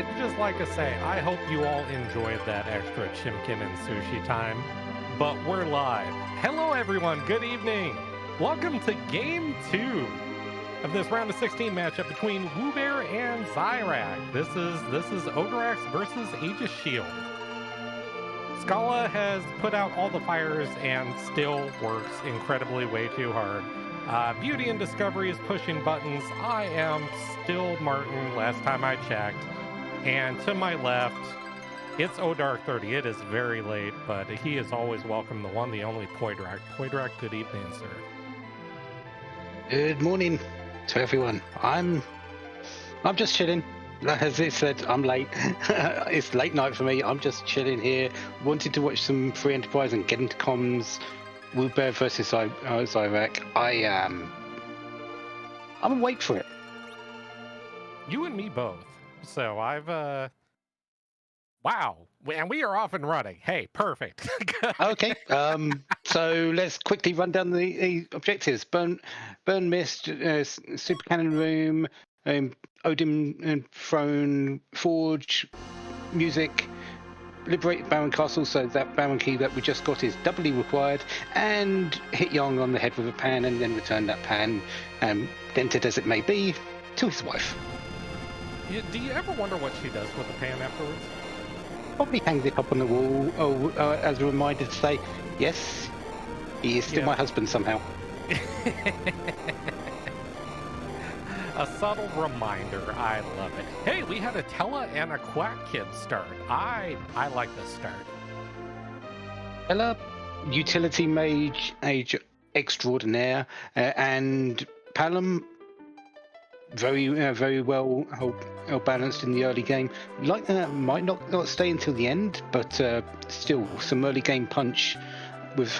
I'd just like to say, I hope you all enjoyed that extra chimkin and sushi time, but we're live. Hello, everyone. Good evening. Welcome to Game 2 of this round of 16 matchup between Wewbear and Xyrak. This is Xyrak versus Aegis Shield. Scala has put out all the fires and still works incredibly way too hard. Beauty and Discovery is pushing buttons. I am still Martin, last time I checked. And to my left, it's Odark30. It is very late, but he is always welcome, the one, the only Poidrak. Poidrak, good evening, sir. Good morning to everyone. I'm just chilling. As it said, I'm late. It's late night for me. I'm just chilling here. Wanted to watch some Free Enterprise and get into comms. Wewbear versus Xyrak. I'm awake for it. You and me both. So I've wow, and we are off and running. Hey, perfect. Okay. So let's quickly run down the objectives. Burn Mist, Super Cannon Room, Odin and Throne, Forge, Music, Liberate Baron Castle, so that Baron key that we just got is doubly required, and hit Yang on the head with a pan and then return that pan, dented as it may be, to his wife. Do you ever wonder what she does with the pan afterwards? Probably hangs it up on the wall as a reminder to say, yes, he is still my husband somehow. A subtle reminder. I love it. Hey, we had a Tella and a Quack Kid start. I like this start. Tella, utility mage, age extraordinaire, and Palom, very well balanced in the early game. Like that, might not stay until the end, but still some early game punch with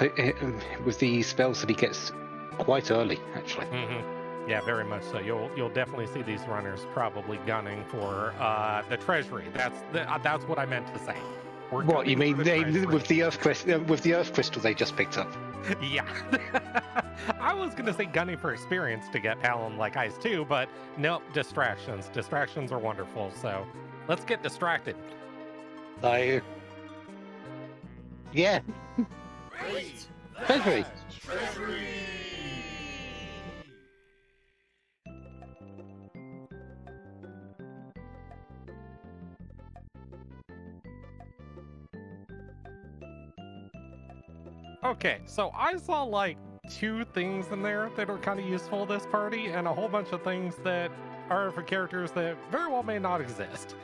the spells that he gets quite early, actually. Mm-hmm. Yeah, very much so. You'll definitely see these runners probably gunning for the treasury. That's what I meant to say. What you mean? With the earth crystal they just picked up? Yeah. I was gonna say gunning for experience to get Palom like Ice too, but nope. Distractions. Distractions are wonderful. So let's get distracted. Yeah. Treasury. Okay, so I saw like 2 things in there that are kind of useful this party, and a whole bunch of things that are for characters that very well may not exist.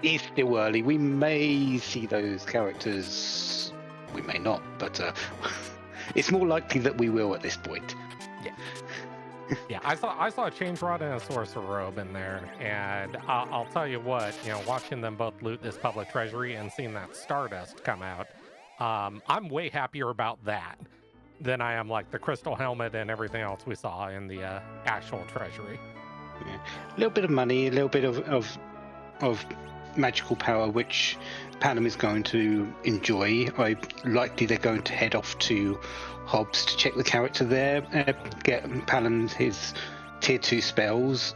It's still early. We may see those characters. We may not, but it's more likely that we will at this point. Yeah. Yeah, I saw a Change Rod and a Sorcerer Robe in there, and I'll tell you what, watching them both loot this public treasury and seeing that Stardust come out, I'm way happier about that than I am like the Crystal Helmet and everything else we saw in the actual treasury. Yeah. A little bit of money, a little bit of magical power, which Palom is going to enjoy. Likely they're going to head off to Hobbs to check the character there, get Palom his tier 2 spells.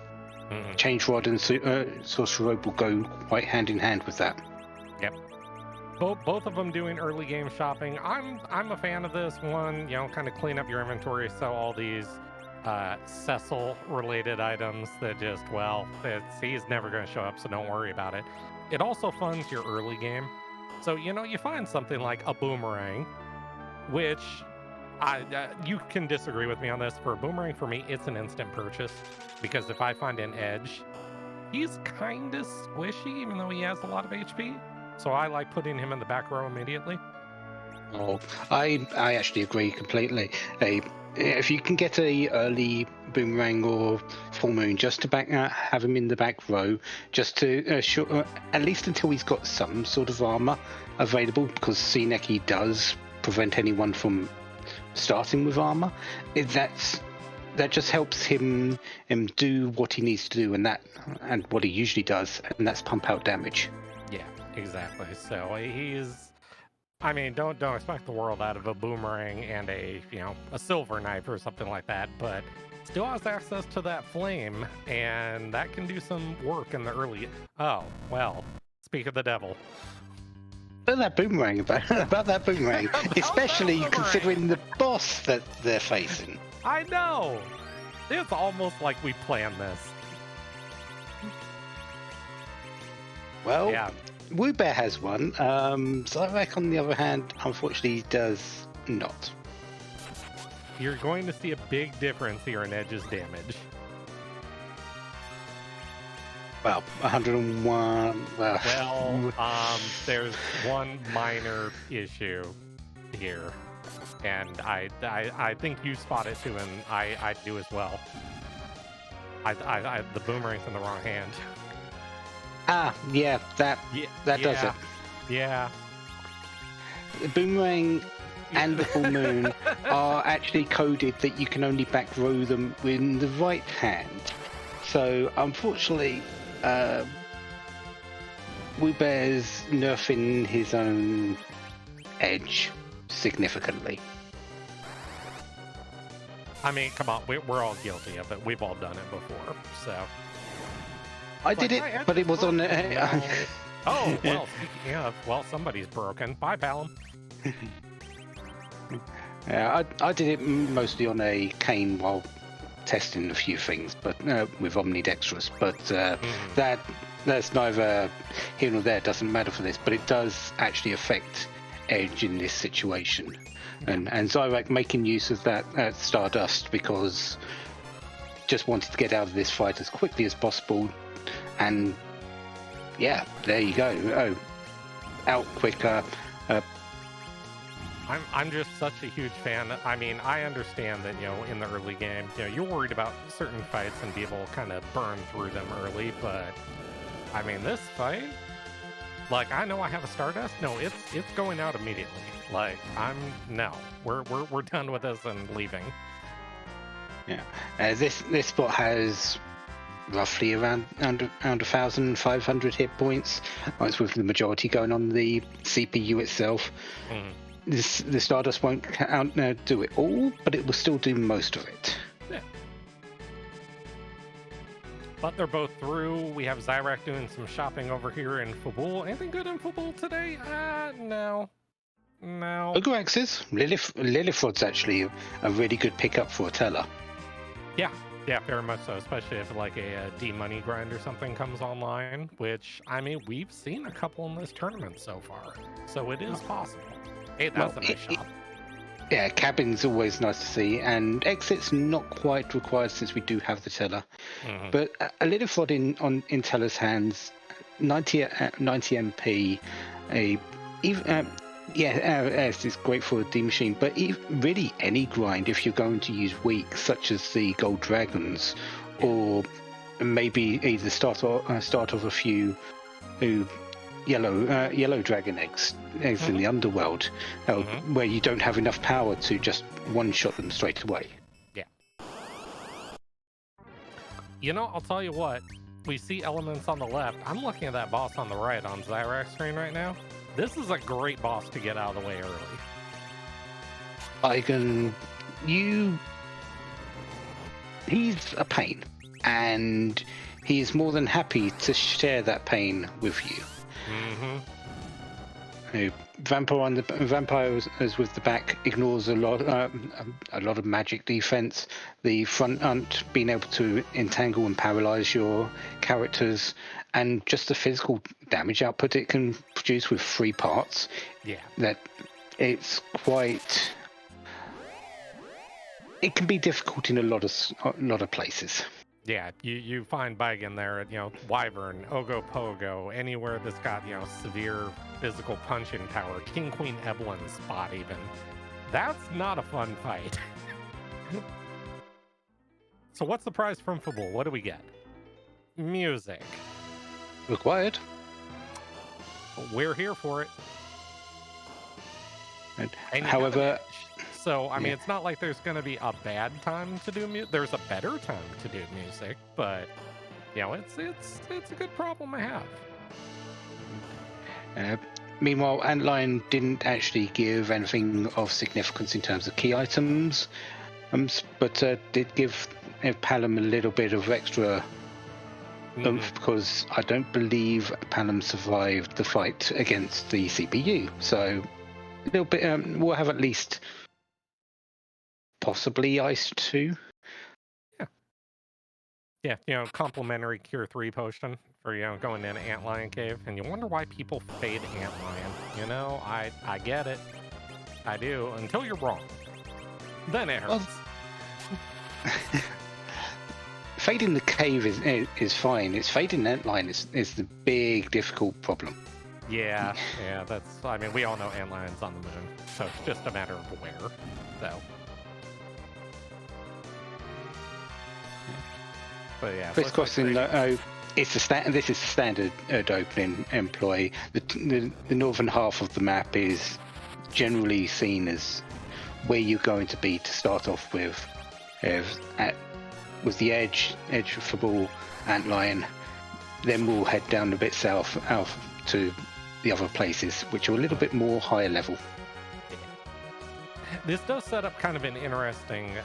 Mm-hmm. Change Rod and Sorcerer Robe will go quite hand in hand with that. Yep. Both of them doing early game shopping. I'm a fan of this one. Kind of clean up your inventory, sell all these Cecil related items that just, he's never going to show up, so don't worry about it. It also funds your early game. So, you find something like a boomerang, which you can disagree with me on this. For a boomerang, for me, it's an instant purchase, because if I find an edge, he's kind of squishy, even though he has a lot of HP. So I like putting him in the back row immediately. Oh, I actually agree completely. If you can get a early boomerang or full moon just to have him in the back row, just to at least until he's got some sort of armor available, because Seneki does prevent anyone from starting with armor. That just helps him do what he needs to do, and what he usually does, and that's pump out damage. Yeah, exactly. So he's I mean, don't expect the world out of a boomerang and a silver knife or something like that, but still has access to that flame, and that can do some work in the early. Oh well, speak of the devil. About that boomerang, about that boomerang, especially boomerang. considering the boss that they're facing. I know. It's almost like we planned this. Well, Yeah. Wewbear has one. Xyrak, on the other hand, unfortunately, does not. You're going to see a big difference here in Edge's damage. Well, 101. Well, there's one minor issue here, and I think you spot it too, and I do as well. The boomerang's in the wrong hand. Ah, yeah, that does it. Yeah. The boomerang and the full moon are actually coded that you can only back row them in the right hand. So, unfortunately, Wewbear's nerfing his own edge significantly. I mean, come on, we're all guilty of it. We've all done it before, so. I did it, but it was on. Oh, well, speaking of, well, somebody's broken. Bye, pal. Yeah, I did it mostly on a cane while testing a few things, but with omnidextrous. But that's neither here nor there. Doesn't matter for this, but it does actually affect edge in this situation. And Xyrak making use of that Stardust because just wanted to get out of this fight as quickly as possible. And yeah, there you go. Oh, out quicker. I'm just such a huge fan. I mean, I understand that, in the early game, you're worried about certain fights and be able to kind of burn through them early, but I mean, this fight, like, I know I have a Stardust. No, it's going out immediately. Like, we're done with this and leaving. Yeah, this spot has roughly around 1,500 hit points. It's with the majority going on the CPU itself. The Stardust won't do it all, but it will still do most of it. Yeah. But they're both through. We have Xyrak doing some shopping over here in Fabul. Anything good in Fabul today? No. Ogoaxes, Lilithrod's actually a really good pickup for a teller. Yeah, very much so, especially if like a D-Money grind or something comes online, which, I mean, we've seen a couple in this tournament so far, so it is possible. Hey, that's a nice shop. Yeah, cabin's always nice to see, and exit's not quite required since we do have the teller. But a Lilithrod in teller's hands, 90 MP, it's great for a D machine, but really any grind if you're going to use weak, such as the gold dragons, or maybe either start off a few yellow dragon eggs in the underworld, where you don't have enough power to just one-shot them straight away. Yeah. I'll tell you what, we see elements on the left. I'm looking at that boss on the right on Xyrak's screen right now. This is a great boss to get out of the way early. He's a pain, and he is more than happy to share that pain with you. Vampire is with the back, ignores a lot of magic defense. The front being able to entangle and paralyze your characters, and just the physical damage output it can produce with 3 parts. Yeah, that it's quite. It can be difficult in a lot of places. Yeah, you find Baigan there at, Wyvern, Ogopogo, anywhere that's got, severe physical punching power. King Queen Evelyn's spot even. That's not a fun fight. So what's the prize from Fabul? What do we get? Music. Required. We're here for it. And however... So, I mean, it's not like there's going to be a bad time to do music. There's a better time to do music, but, it's a good problem to have. Meanwhile, Antlion didn't actually give anything of significance in terms of key items, but did give Palom a little bit of extra oomph because I don't believe Palom survived the fight against the CPU. So a little bit, we'll have at least possibly Ice 2. Yeah, you know, complimentary Cure 3 potion for, you know, going in Antlion Cave. And you wonder why people fade Antlion. You know, I get it. I do. Until you're wrong. Then it hurts. Fading the cave is fine. It's fading Antlion is the big, difficult problem. Yeah, that's... I mean, we all know Antlion's on the moon. So it's just a matter of where. So... But yeah, crisscrossing. This is the standard opening employ. The northern half of the map is generally seen as where you're going to be to start off with. With the edge for ball Antlion, then we'll head down a bit south out to the other places, which are a little bit more higher level. This does set up kind of an interesting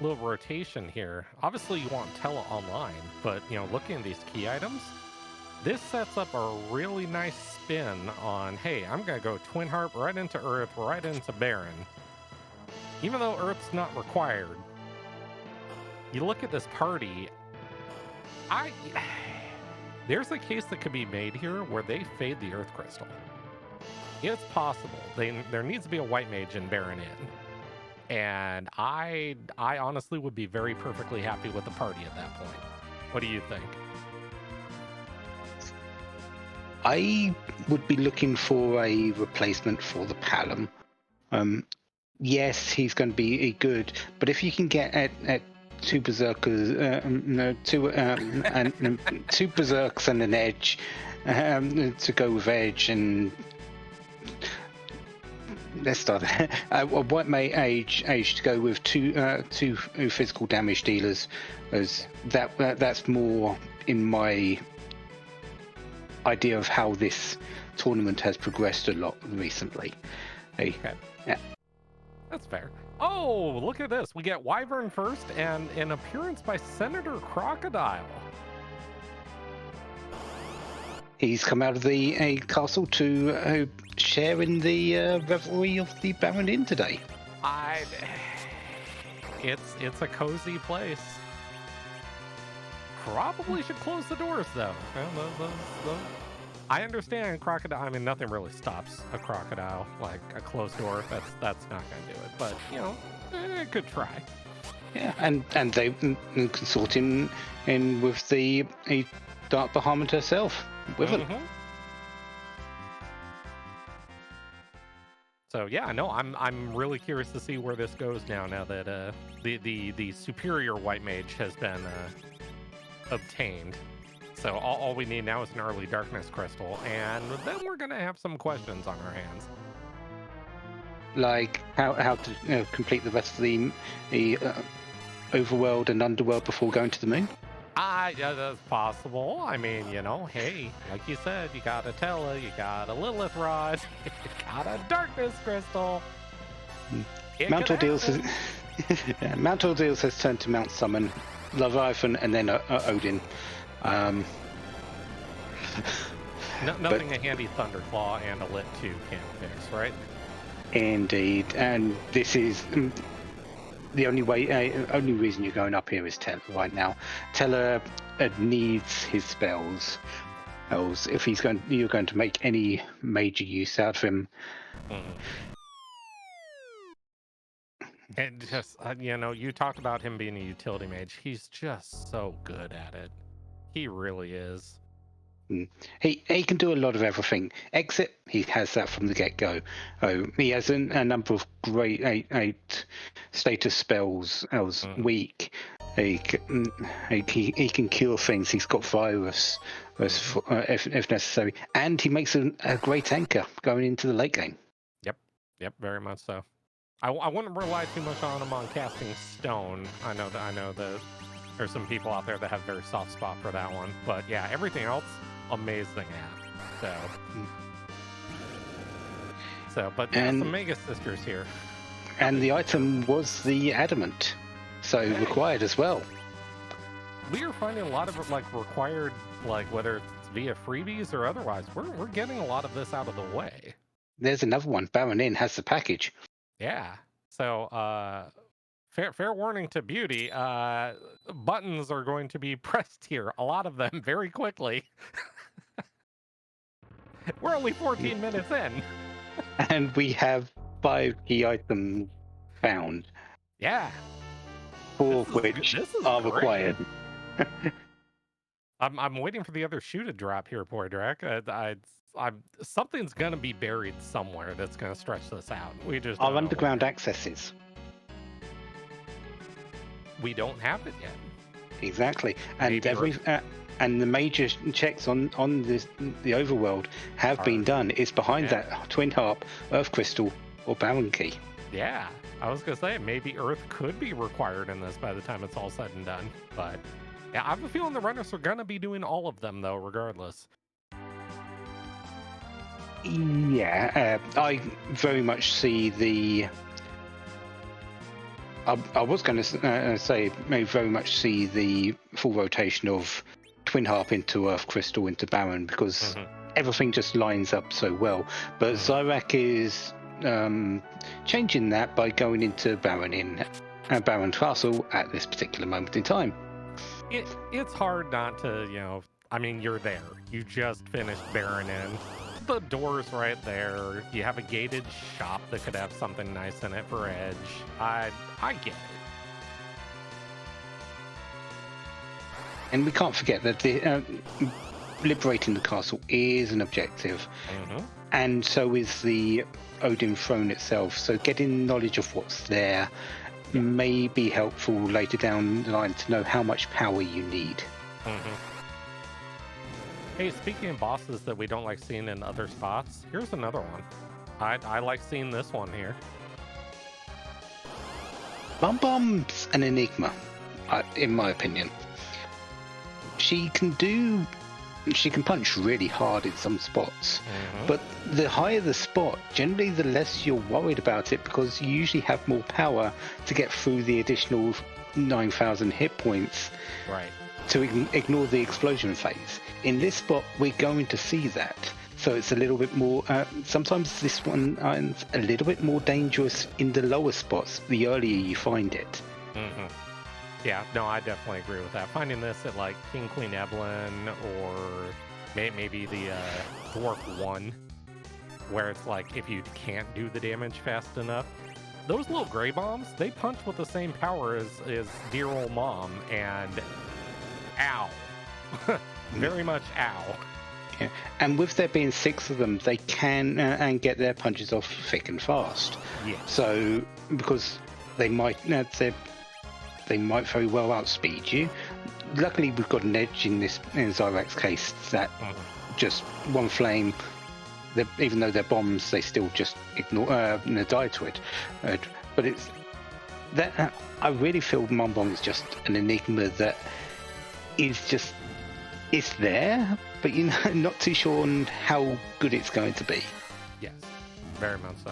little rotation here. Obviously, you want Tele online, but you know, looking at these key items, this sets up a really nice spin on, hey, I'm gonna go Twin Harp right into Earth, right into Baron. Even though Earth's not required, you look at this party, there's a case that could be made here where they fade the Earth Crystal. It's possible. There needs to be a white mage in Baron in. And I honestly would be very perfectly happy with the party at that point. What do you think? I would be looking for a replacement for the Palom. Yes, he's going to be good, but if you can get at two berserkers, two berserks and an edge, to go with edge and. Let's start. White mage to go with two physical damage dealers, as that's more in my idea of how this tournament has progressed a lot recently. Okay. Yeah. That's fair. Oh, look at this. We get Wyvern first and an appearance by Senator Crocodile. He's come out of the castle to share in the revelry of the Baron Inn today. It's a cozy place. Probably should close the doors though. I understand crocodile. I mean, nothing really stops a crocodile like a closed door. That's not gonna do it. But you know, it could try. Yeah, and they consort in with the Dark Bahamut herself. With it. So yeah, no, I'm really curious to see where this goes now that the superior white mage has been obtained. So all we need now is an early darkness crystal, and then we're gonna have some questions on our hands. Like how to complete the rest of the overworld and underworld before going to the moon? Yeah, that's possible. I mean, you know, hey, like you said, you got a Tele, you got a Lilith Rod, you got a Darkness Crystal. Mount Ordeals has turned to Mount Summon, Leviathan, and then Odin. Nothing a handy Thunderclaw and a Lit 2 can't fix, right? Indeed, and this is... the only reason you're going up here is Tele right now. Tele needs his spells. Else, if you're going to make any major use out of him. And just you know, you talked about him being a utility mage. He's just so good at it. He really is. He can do a lot of everything. Exit, he has that from the get-go. He has a number of great eight status spells. Weak. He can cure things. He's got virus if necessary, and he makes a great anchor going into the late game. Yep, very much so. I wouldn't rely too much on him on casting stone. I know that there's some people out there that have a very soft spot for that one, but yeah, everything else amazing at. So So, but yeah, some Mega Sisters here. And the item was the Adamant, so required as well. We are finding a lot of like required, like whether it's via freebies or otherwise, we're getting a lot of this out of the way. There's another one. Baron Inn has the package. Yeah. So, fair warning to Beauty, buttons are going to be pressed here, a lot of them very quickly. We're only 14 minutes in. And we have 5 key items found. Yeah. 4 of which are required. I'm waiting for the other shoe to drop here, Poydrak. Something's gonna be buried somewhere that's gonna stretch this out. We just our underground accesses. We don't have it yet. Exactly, and and the major checks on the overworld have been done. It's behind that Twin Harp, Earth Crystal, or Baron Key. Yeah, I was gonna say maybe Earth could be required in this by the time it's all said and done, but yeah, I have a feeling the runners are gonna be doing all of them though, regardless. Yeah, I very much see the. I was going to say, maybe very much see the full rotation of Twin Harp into Earth Crystal into Baron, because everything just lines up so well. But Xyrak is changing that by going into Baron Inn and Baron Castle at this particular moment in time. It's hard not to, I mean, you're there. You just finished Baron Inn. The door's right there. You have a gated shop that could have something nice in it for Edge. I get it. And we can't forget that the liberating the castle is an objective, and so is the Odin throne itself. So getting knowledge of what's there may be helpful later down the line to know how much power you need. Hey, speaking of bosses that we don't like seeing in other spots, here's another one. I like seeing this one here. Bomb's an enigma, in my opinion. She can punch really hard in some spots, but the higher the spot, generally the less you're worried about it, because you usually have more power to get through the additional 9,000 hit points. Right. To ignore the explosion phase. In this spot, we're going to see that. So it's a little bit more, sometimes this one is a little bit more dangerous in the lower spots, the earlier you find it. Yeah, no, I definitely agree with that. Finding this at like King Queen Evelyn or maybe the Dwarf 1, where it's like if you can't do the damage fast enough, those little gray bombs, they punch with the same power as dear old mom, and ow. Very much ow. Yeah. And with there being 6 of them, they can and get their punches off thick and fast. Yeah. So because they might very well outspeed you. Luckily, we've got an edge in Xyrak's case that just one flame. Even though they're bombs, they still just ignore die to it. But it's that I really feel Mom Bomb is just an enigma that is just. It's there, but not too sure on how good it's going to be. Yes, very much so.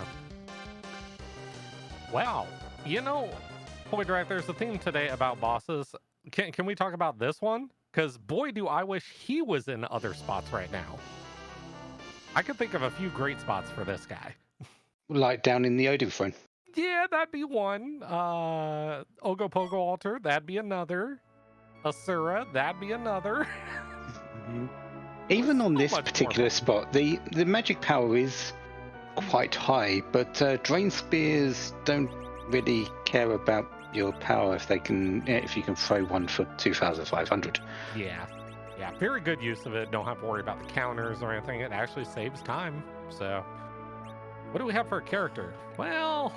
Wow, Poydrak, there's a theme today about bosses. Can we talk about this one? Because boy, do I wish he was in other spots right now. I could think of a few great spots for this guy. Like down in the Odin throne. Yeah, that'd be one. Ogopogo Altar, that'd be another. Asura, that'd be another. Even on this particular spot, the magic power is quite high, but Drain Spears don't really care about your power if you can throw one for 2,500. Yeah, very good use of it. Don't have to worry about the counters or anything. It actually saves time. So, what do we have for a character? Well,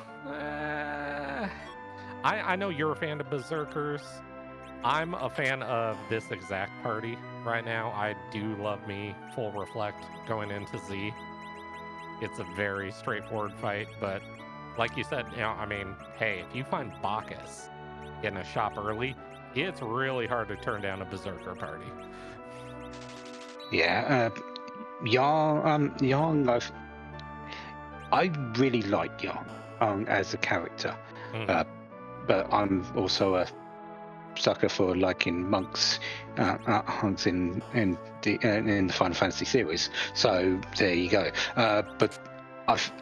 I know you're a fan of Berserkers. I'm a fan of this exact party right now. I do love me full Reflect going into Z. It's a very straightforward fight, but like you said, hey, if you find Bacchus in a shop early, it's really hard to turn down a Berserker party. Yeah, Yang, I really like Young as a character, Mhm. but I'm also a sucker for liking monks in the Final Fantasy series. So there you go. But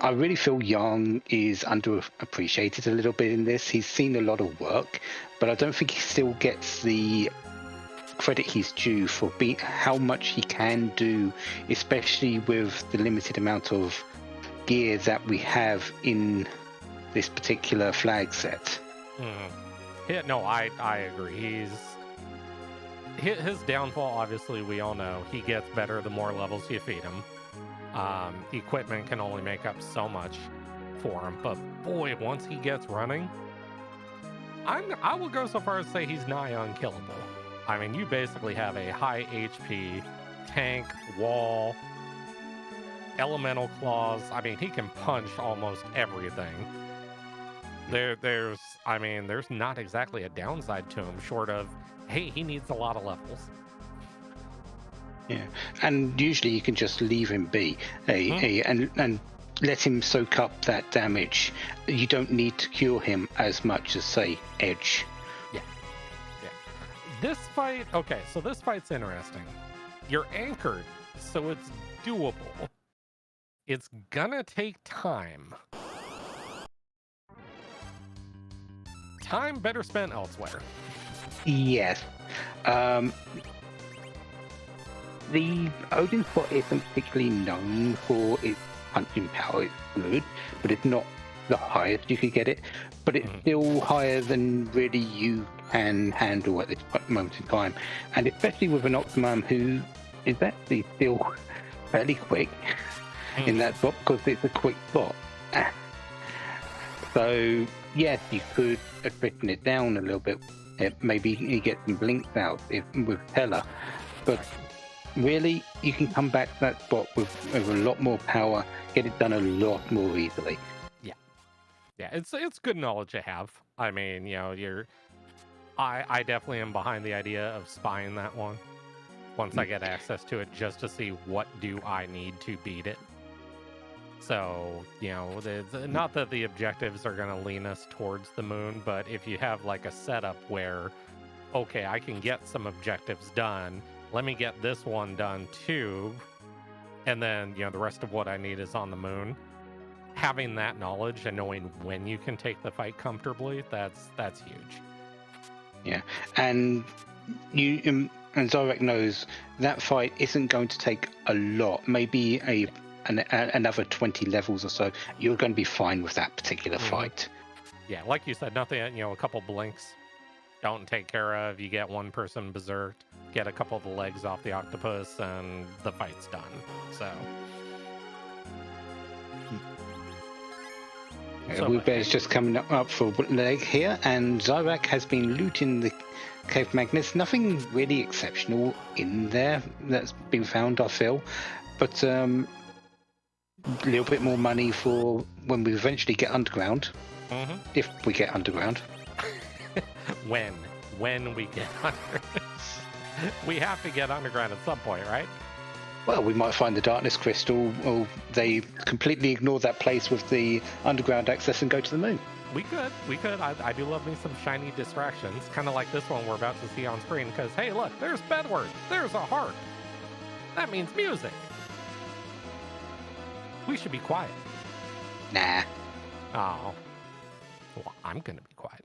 I really feel Yang is underappreciated a little bit in this. He's seen a lot of work, but I don't think he still gets the credit he's due for how much he can do, especially with the limited amount of gear that we have in this particular flag set. Mhm. Yeah, no, I agree. His downfall, obviously, we all know. He gets better the more levels you feed him. Equipment can only make up so much for him, but boy, once he gets running, I will go so far as to say he's nigh unkillable. I mean, you basically have a high HP tank, wall, elemental claws. I mean, he can punch almost everything. There's not exactly a downside to him, short of, hey, he needs a lot of levels. Yeah, and usually you can just leave him be, and let him soak up that damage. You don't need to cure him as much as, say, Edge. Yeah. This fight, okay, so this fight's interesting. You're anchored, so it's doable. It's gonna take time. Time better spent elsewhere. Yes. The Odin spot isn't particularly known for its punching power. It's good, but it's not the highest you could get it. But it's still higher than really you can handle at this moment in time. And especially with an Optimum who is actually still fairly quick in that spot, because it's a quick spot. So, yes, you could attrition it down a little bit. Maybe you get some blinks out with Teller. But really, you can come back to that spot with a lot more power, get it done a lot more easily. Yeah, it's good knowledge to have. I mean, you know, I definitely am behind the idea of spying that one once I get access to it, just to see what do I need to beat it. So, you know, not that the objectives are going to lean us towards the moon, but if you have like a setup where, okay, I can get some objectives done, let me get this one done too, and then, you know, the rest of what I need is on the moon. Having that knowledge and knowing when you can take the fight comfortably, that's huge. Yeah, and and Xyrak knows that fight isn't going to take a lot. Maybe another 20 levels or so. You're going to be fine with that particular fight. Yeah, like you said, nothing. You know, a couple blinks don't take care of. You get one person berserked, get a couple of the legs off the octopus, and the fight's done. So. Wewbear's just coming up for a leg here, and Xyrak has been looting the Cave Magnus. Nothing really exceptional in there that's been found, I feel, but a little bit more money for when we eventually get underground. If we get underground. when we get underground. We have to get underground at some point, right? Well, we might find the darkness crystal, or they completely ignore that place with the underground access and go to the moon. We could. I do love me some shiny distractions, kind of like this one we're about to see on screen, because, hey, look, there's Bedward. There's a harp. That means music. We should be quiet. Nah. Oh. Well, I'm going to be quiet.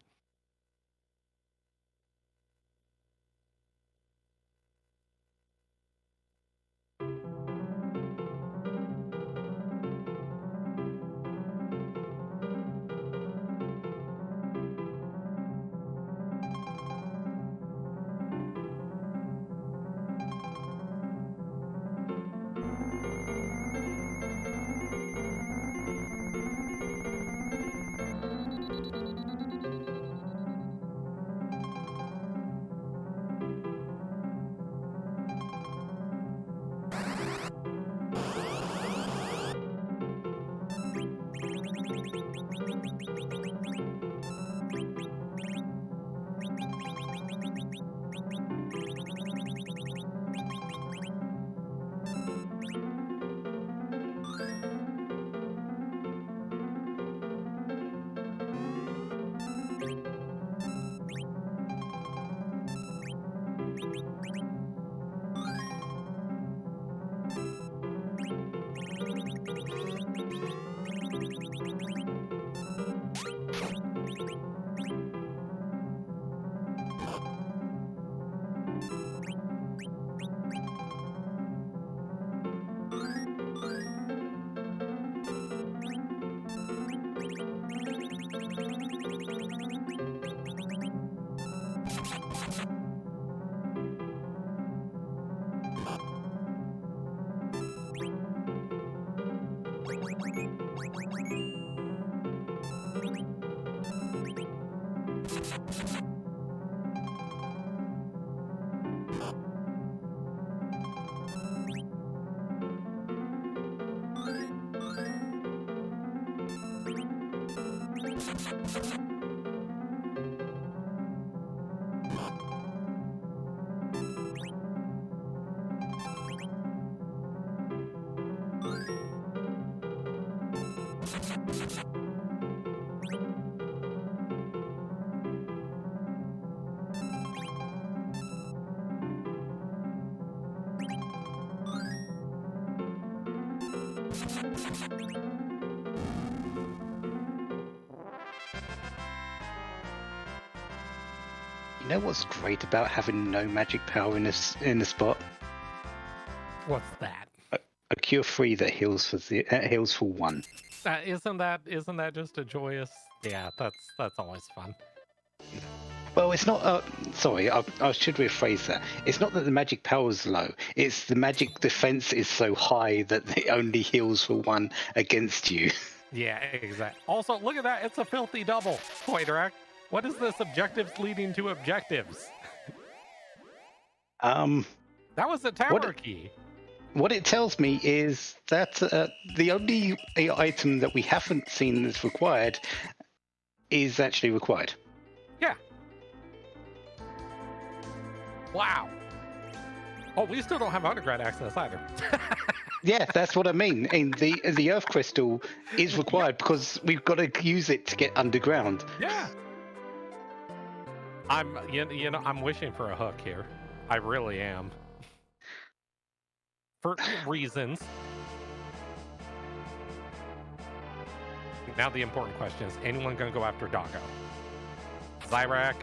You know what's great about having no magic power in the spot? What's that? A cure 3 that heals for 1. Isn't that just a joyous? Yeah, that's always fun. Well, it's not. Sorry, I should rephrase that. It's not that the magic power is low. It's the magic defense is so high that it only heals for 1 against you. Yeah, exactly. Also, look at that. It's a filthy double. Xyrak. What is this? Objectives leading to objectives. That was a tower key. What it tells me is that the only item that we haven't seen that's required is actually required. Yeah. Wow. Oh, we still don't have underground access either. Yeah, that's what I mean. And the Earth Crystal is required because we've got to use it to get underground. Yeah. I'm wishing for a hook here. I really am. For reasons. Now the important question is anyone going to go after Doggo? Xyrak,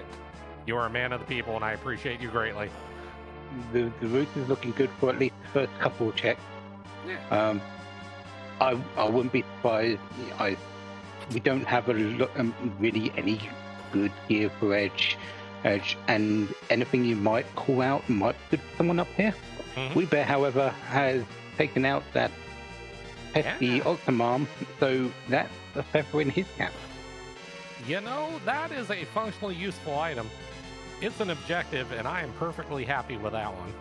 you are a man of the people, and I appreciate you greatly. The route is looking good for at least the first couple of checks. Yeah. I wouldn't be surprised. We don't have really any good gear for Edge, and anything you might call out might put someone up here. Mm-hmm. Wewbear, however, has taken out that pesky Octomom, so that's a feather in his cap. You know, that is a functionally useful item. It's an objective, and I am perfectly happy with that one.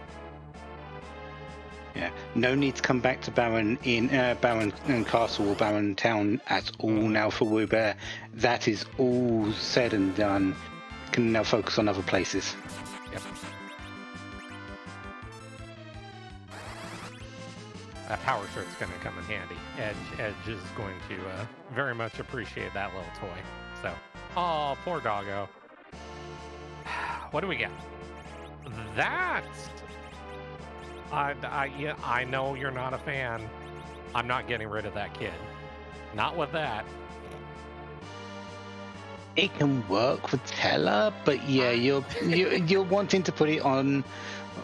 Yeah, no need to come back to Baron Castle or Baron Town at all now for Wewbear. That is all said and done. Can now focus on other places. Yep. That power shirt's going to come in handy. Edge is going to very much appreciate that little toy. So, oh, poor Doggo. What do we get? That. I know you're not a fan. I'm not getting rid of that kid. Not with that. It can work with Teller, but yeah, you're wanting to put it on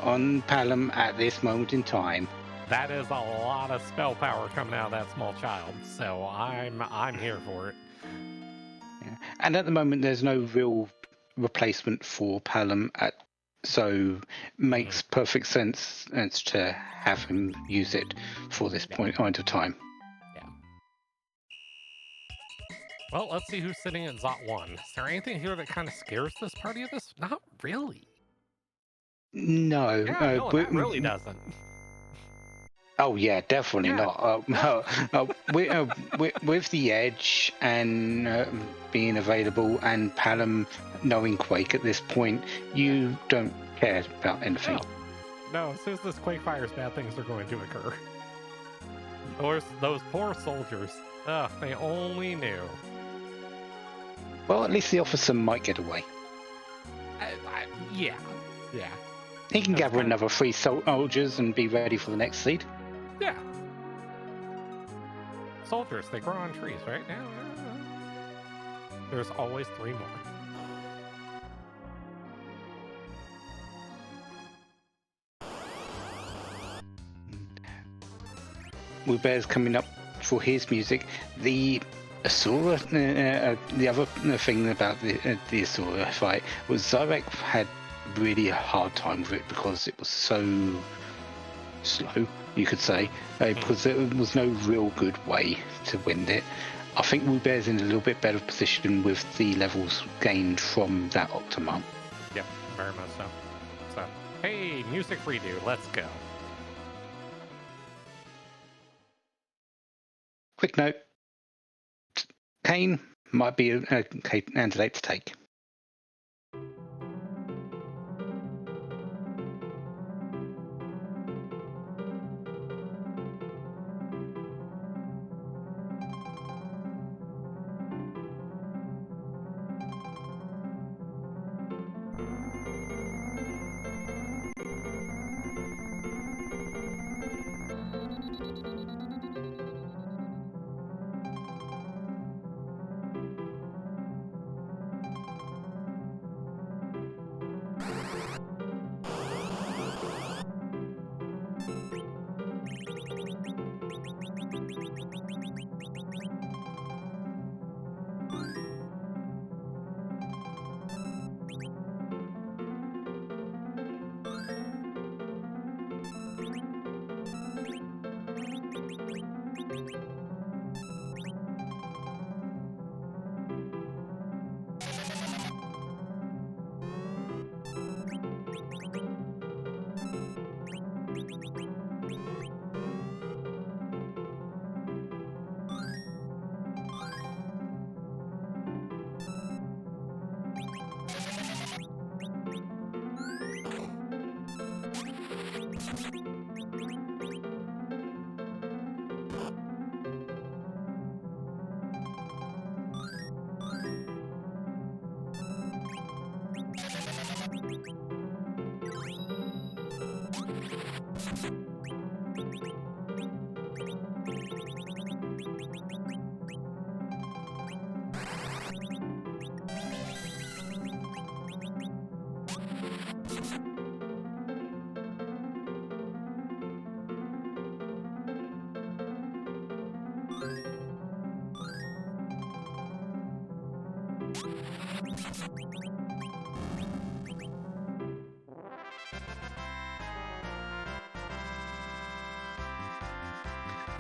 Palom at this moment in time. That is a lot of spell power coming out of that small child, so I'm here for it. Yeah. And at the moment, there's no real replacement for Palom, so makes perfect sense to have him use it for this point of time. Yeah. Well, let's see who's sitting at Zot 1. Is there anything here that kind of scares this party of this? Not really. No. Yeah, no, it really doesn't. Oh yeah, definitely not. With the Edge and being available and Palom knowing Quake at this point, you don't care about anything. No, as soon as this Quake fires, bad things are going to occur. Those poor soldiers. Ugh, they only knew. Well, at least the officer might get away. Yeah. He can gather another 3 soldiers and be ready for the next seed. Yeah. Soldiers, they grow on trees, right? Yeah. There's always 3 more. Wewbear's coming up for his music. The Asura, the other thing about the Asura fight was Xyrak had really a hard time with it because it was so slow, you could say, because there was no real good way to win it. I think Wewbear's in a little bit better position with the levels gained from that Octomom. Yep, very much so. So, hey, music redo, let's go. Quick note, Kane might be a candidate to take.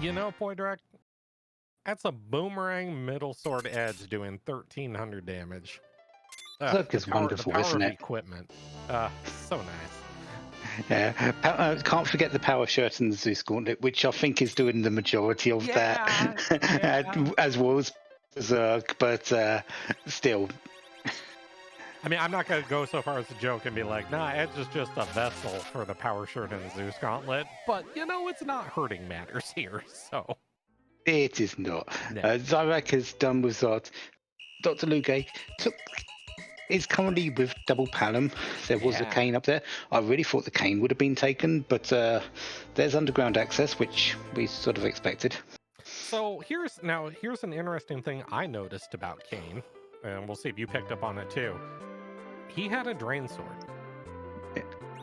You know, Poydrak, that's a boomerang middle sword edge doing 1,300 damage. Look, it's wonderful, the power isn't of it? Equipment. So nice. Yeah, can't forget the power shirt and the Zeus gauntlet, which I think is doing the majority of that, as well as Berserk, but still. I mean, I'm not going to go so far as to joke and be like, nah, Edge is just a vessel for the power shirt and the Zeus gauntlet, but, you know, it's not hurting matters here, so. It is not. No. Xyrak has done with that. Dr. Luge is currently with double Palom. There was a cane up there. I really thought the cane would have been taken, but there's underground access, which we sort of expected. So here's an interesting thing I noticed about Kane, and we'll see if you picked up on it too. He had a drain sword. Yeah.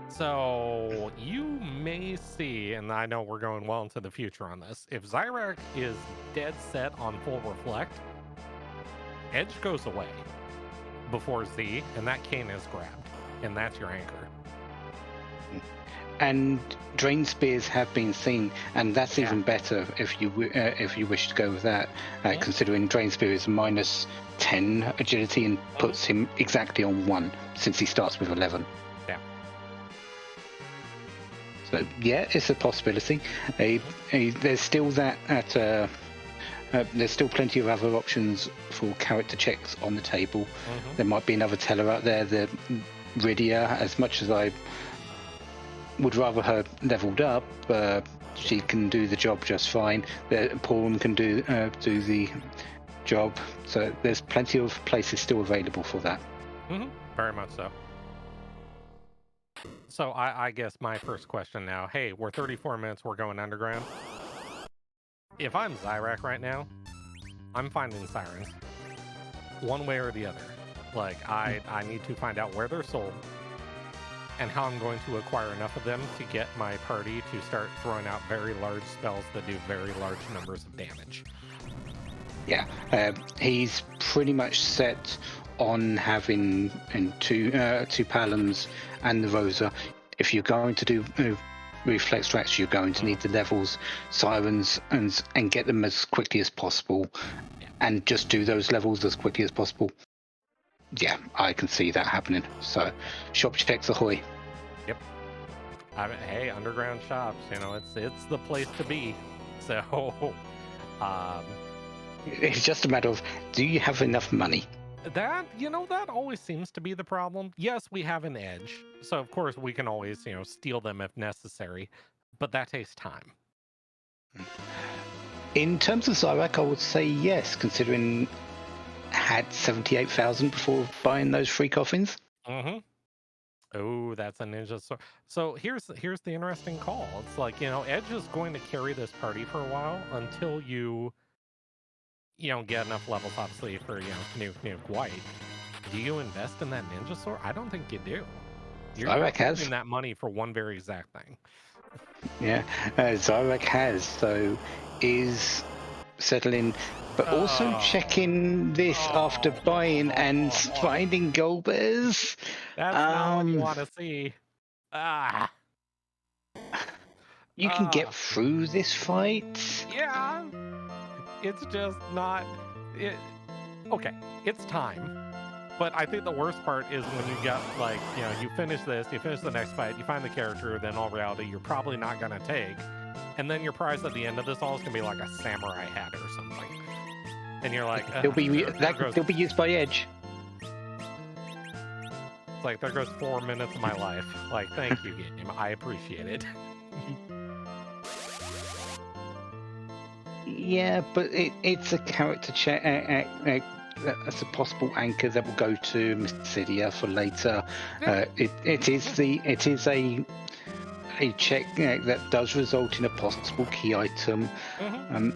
So you may see, and I know we're going well into the future on this, if Xyrak is dead set on full reflect, Edge goes away before Z, and that cane is grabbed, and that's your anchor. And drain spears have been seen, and that's even better if you wish to go with that, considering drain spear is minus 10 agility and puts him exactly on 1 since he starts with 11. Yeah. So yeah, it's a possibility. There's still that there's still plenty of other options for character checks on the table. There might be another teller out there. The Rydia, as much as I would rather her leveled up, she can do the job just fine. Porum can do the job. So there's plenty of places still available for that. Very much so. So I guess my first question now, hey, we're 34 minutes, we're going underground. If I'm Xyrak right now, I'm finding sirens. One way or the other. Like, I need to find out where they're sold and how I'm going to acquire enough of them to get my party to start throwing out very large spells that do very large numbers of damage. Yeah, he's pretty much set on having two Paloms and the Rosa. If you're going to do reflex tracks, you're going to need the levels, sirens, and get them as quickly as possible, and just do those levels as quickly as possible. Yeah, I can see that happening. So, shop checks ahoy. Yep. I mean, hey, underground shops, you know, it's the place to be. So, It's just a matter of, do you have enough money? That, that always seems to be the problem. Yes, we have an edge. So, of course, we can always, steal them if necessary. But that takes time. In terms of Xyrak, I would say yes, considering I had 78,000 before buying those 3 coffins. Mm-hmm. Oh, that's a ninja sword. So here's the interesting call. It's like, Edge is going to carry this party for a while until you get enough levels, obviously, for, Nuke White. Do you invest in that ninja sword? I don't think you do. You're using that money for one very exact thing. Yeah, Xyrak has, so is settling, but also checking this after buying and finding gold bears. That's not what you want to see. You can get through this fight. Yeah. It's just not... Okay, it's time. But I think the worst part is when you get, like, you finish this, you finish the next fight, you find the character, then all reality you're probably not going to take. And then your prize at the end of this all is going to be like a samurai hat or something. And you're like... they'll be used by Edge. It's like, there goes 4 minutes of my life. Like, thank you, game. I appreciate it. Yeah, but it's a character check. That's a possible anchor that will go to Mystidia for later. It is a check that does result in a possible key item. Mm-hmm.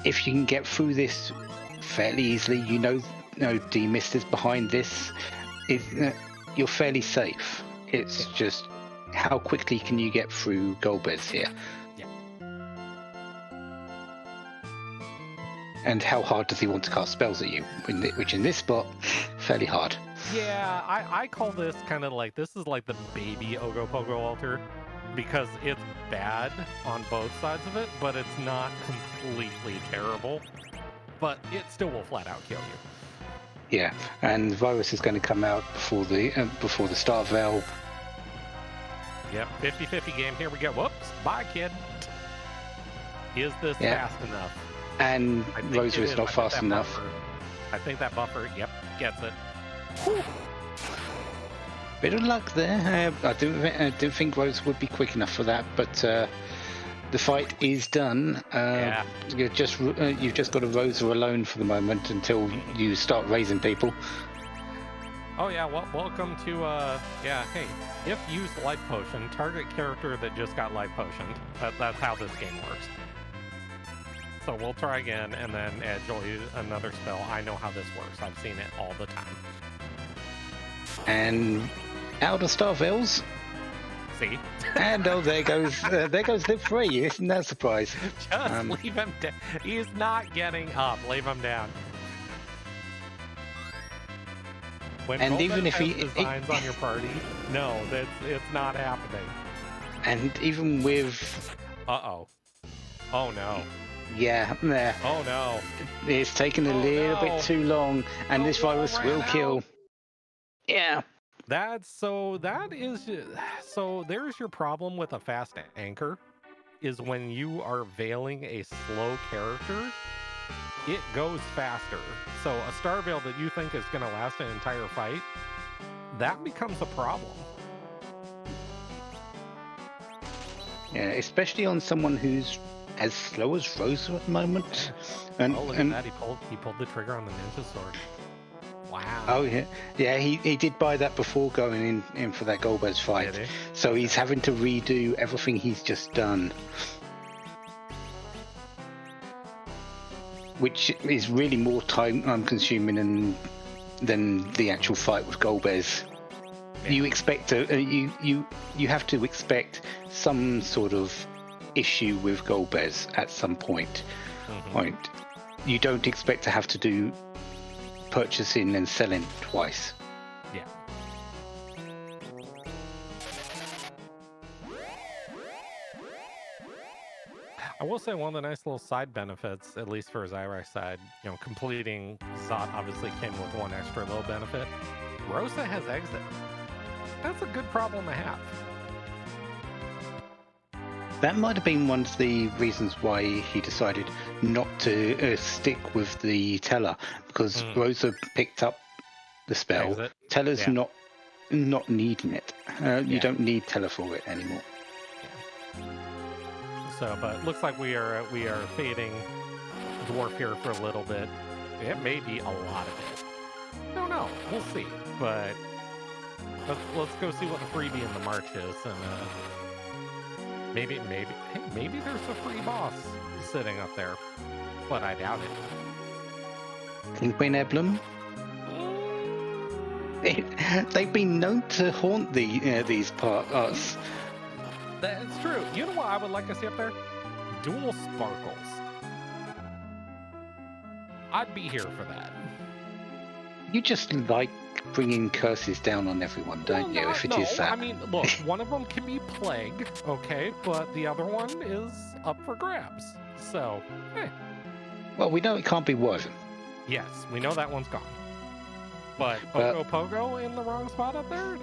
If you can get through this fairly easily, D-Mist is behind this. You're fairly safe. It's just how quickly can you get through Golbez here? And how hard does he want to cast spells at you? Which in this spot, fairly hard. Yeah, I call this kind of like, this is like the baby Ogopogo altar, because it's bad on both sides of it, but it's not completely terrible. But it still will flat out kill you. Yeah, and Virus is going to come out before the Star Veil. Yep, 50-50 game. Here we go. Whoops, bye, kid. Is this fast enough? And Rosa is not fast enough. I think that buffer, gets it. Whew. Bit of luck there. I didn't think Rosa would be quick enough for that, but the fight is done. You've just got a Rosa alone for the moment until you start raising people. Oh yeah, well, welcome to hey, if used life potion, target character that just got life potioned. That's how this game works. So we'll try again, and then Edge will use another spell. I know how this works. I've seen it all the time. And out of Star Veils. See? And there goes Live Free. Isn't that a surprise? Just leave him down. He's not getting up. Leave him down. When and even if he designs on your party, no, it's not happening. And even with oh no. Yeah, there. Oh no. It's taken a little bit too long, and this virus will kill. Yeah. So there's your problem with a fast anchor, is when you are veiling a slow character, it goes faster. So a Star Veil that you think is going to last an entire fight, that becomes a problem. Yeah, especially on someone who's as slow as Rosa at the moment. And look at that, he pulled the trigger on the ninja sword. Wow. Oh yeah, he did buy that before going in for that Golbez fight. So he's having to redo everything he's just done, which is really more time consuming than the actual fight with Golbez. Yeah. You expect you have to expect some sort of issue with Golbez at some point. Mm-hmm. Right? You don't expect to have to do purchasing and selling twice. Yeah. I will say one of the nice little side benefits, at least for Xyrak's side, completing Zot obviously came with one extra little benefit. Rosa has exit. That's a good problem to have. That might have been one of the reasons why he decided not to stick with the teller, because Rosa picked up the spell. Teller's not needing it. You don't need teller for it anymore. So, but looks like we are fading dwarf here for a little bit. It may be a lot of it. I don't know. We'll see. But let's go see what the freebie in the march is, and maybe there's a free boss sitting up there, but I doubt it. Kingpin Emblem. They've been known to haunt these parts. That's true. You know what I would like to see up there? Dual sparkles. I'd be here for that. You just like bringing curses down on everyone, don't you? If it is that. I mean, look, one of them can be plague, okay, but the other one is up for grabs. So, hey. Well, we know it can't be woven. Yes, we know that one's gone. But Pogo in the wrong spot up there?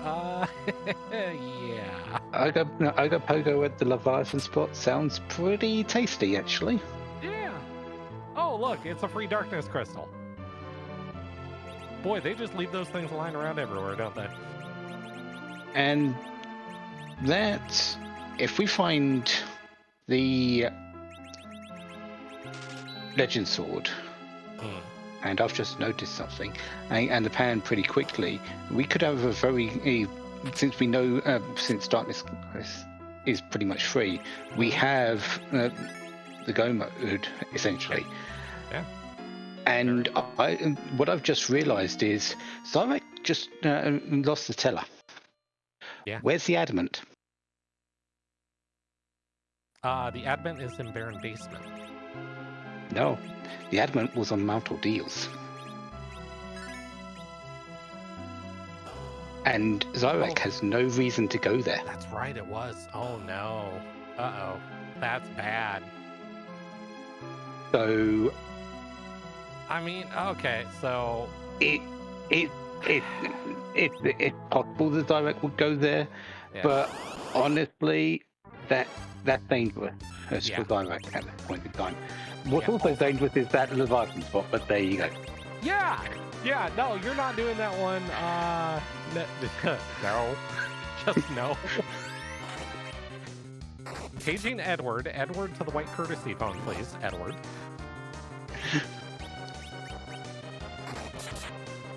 Yeah. Ogo Pogo at the Leviathan spot sounds pretty tasty, actually. Yeah. Oh, look, it's a free darkness crystal. Boy, they just leave those things lying around everywhere, don't they? And that, if we find the Legend Sword, and I've just noticed something, and the pan pretty quickly, we could have a very, since we know, since darkness is pretty much free, we have the go mode, essentially. Yeah. And what I've just realised is Xyrak just lost the teller. Yeah. Where's the Adamant? The Adamant is in Baron Basement. No, the Adamant was on Mount Ordeals. And Xyrak has no reason to go there. That's right, it was. Oh no. Uh-oh. That's bad. So... I mean, okay, so... It's possible that Xyrak would go there, but honestly, that's dangerous for Xyrak at this point in time. What's also dangerous is that Leviathan spot, but there you go. Yeah, no, you're not doing that one. No, just no. Paging Edward to the white courtesy phone, please, Edward.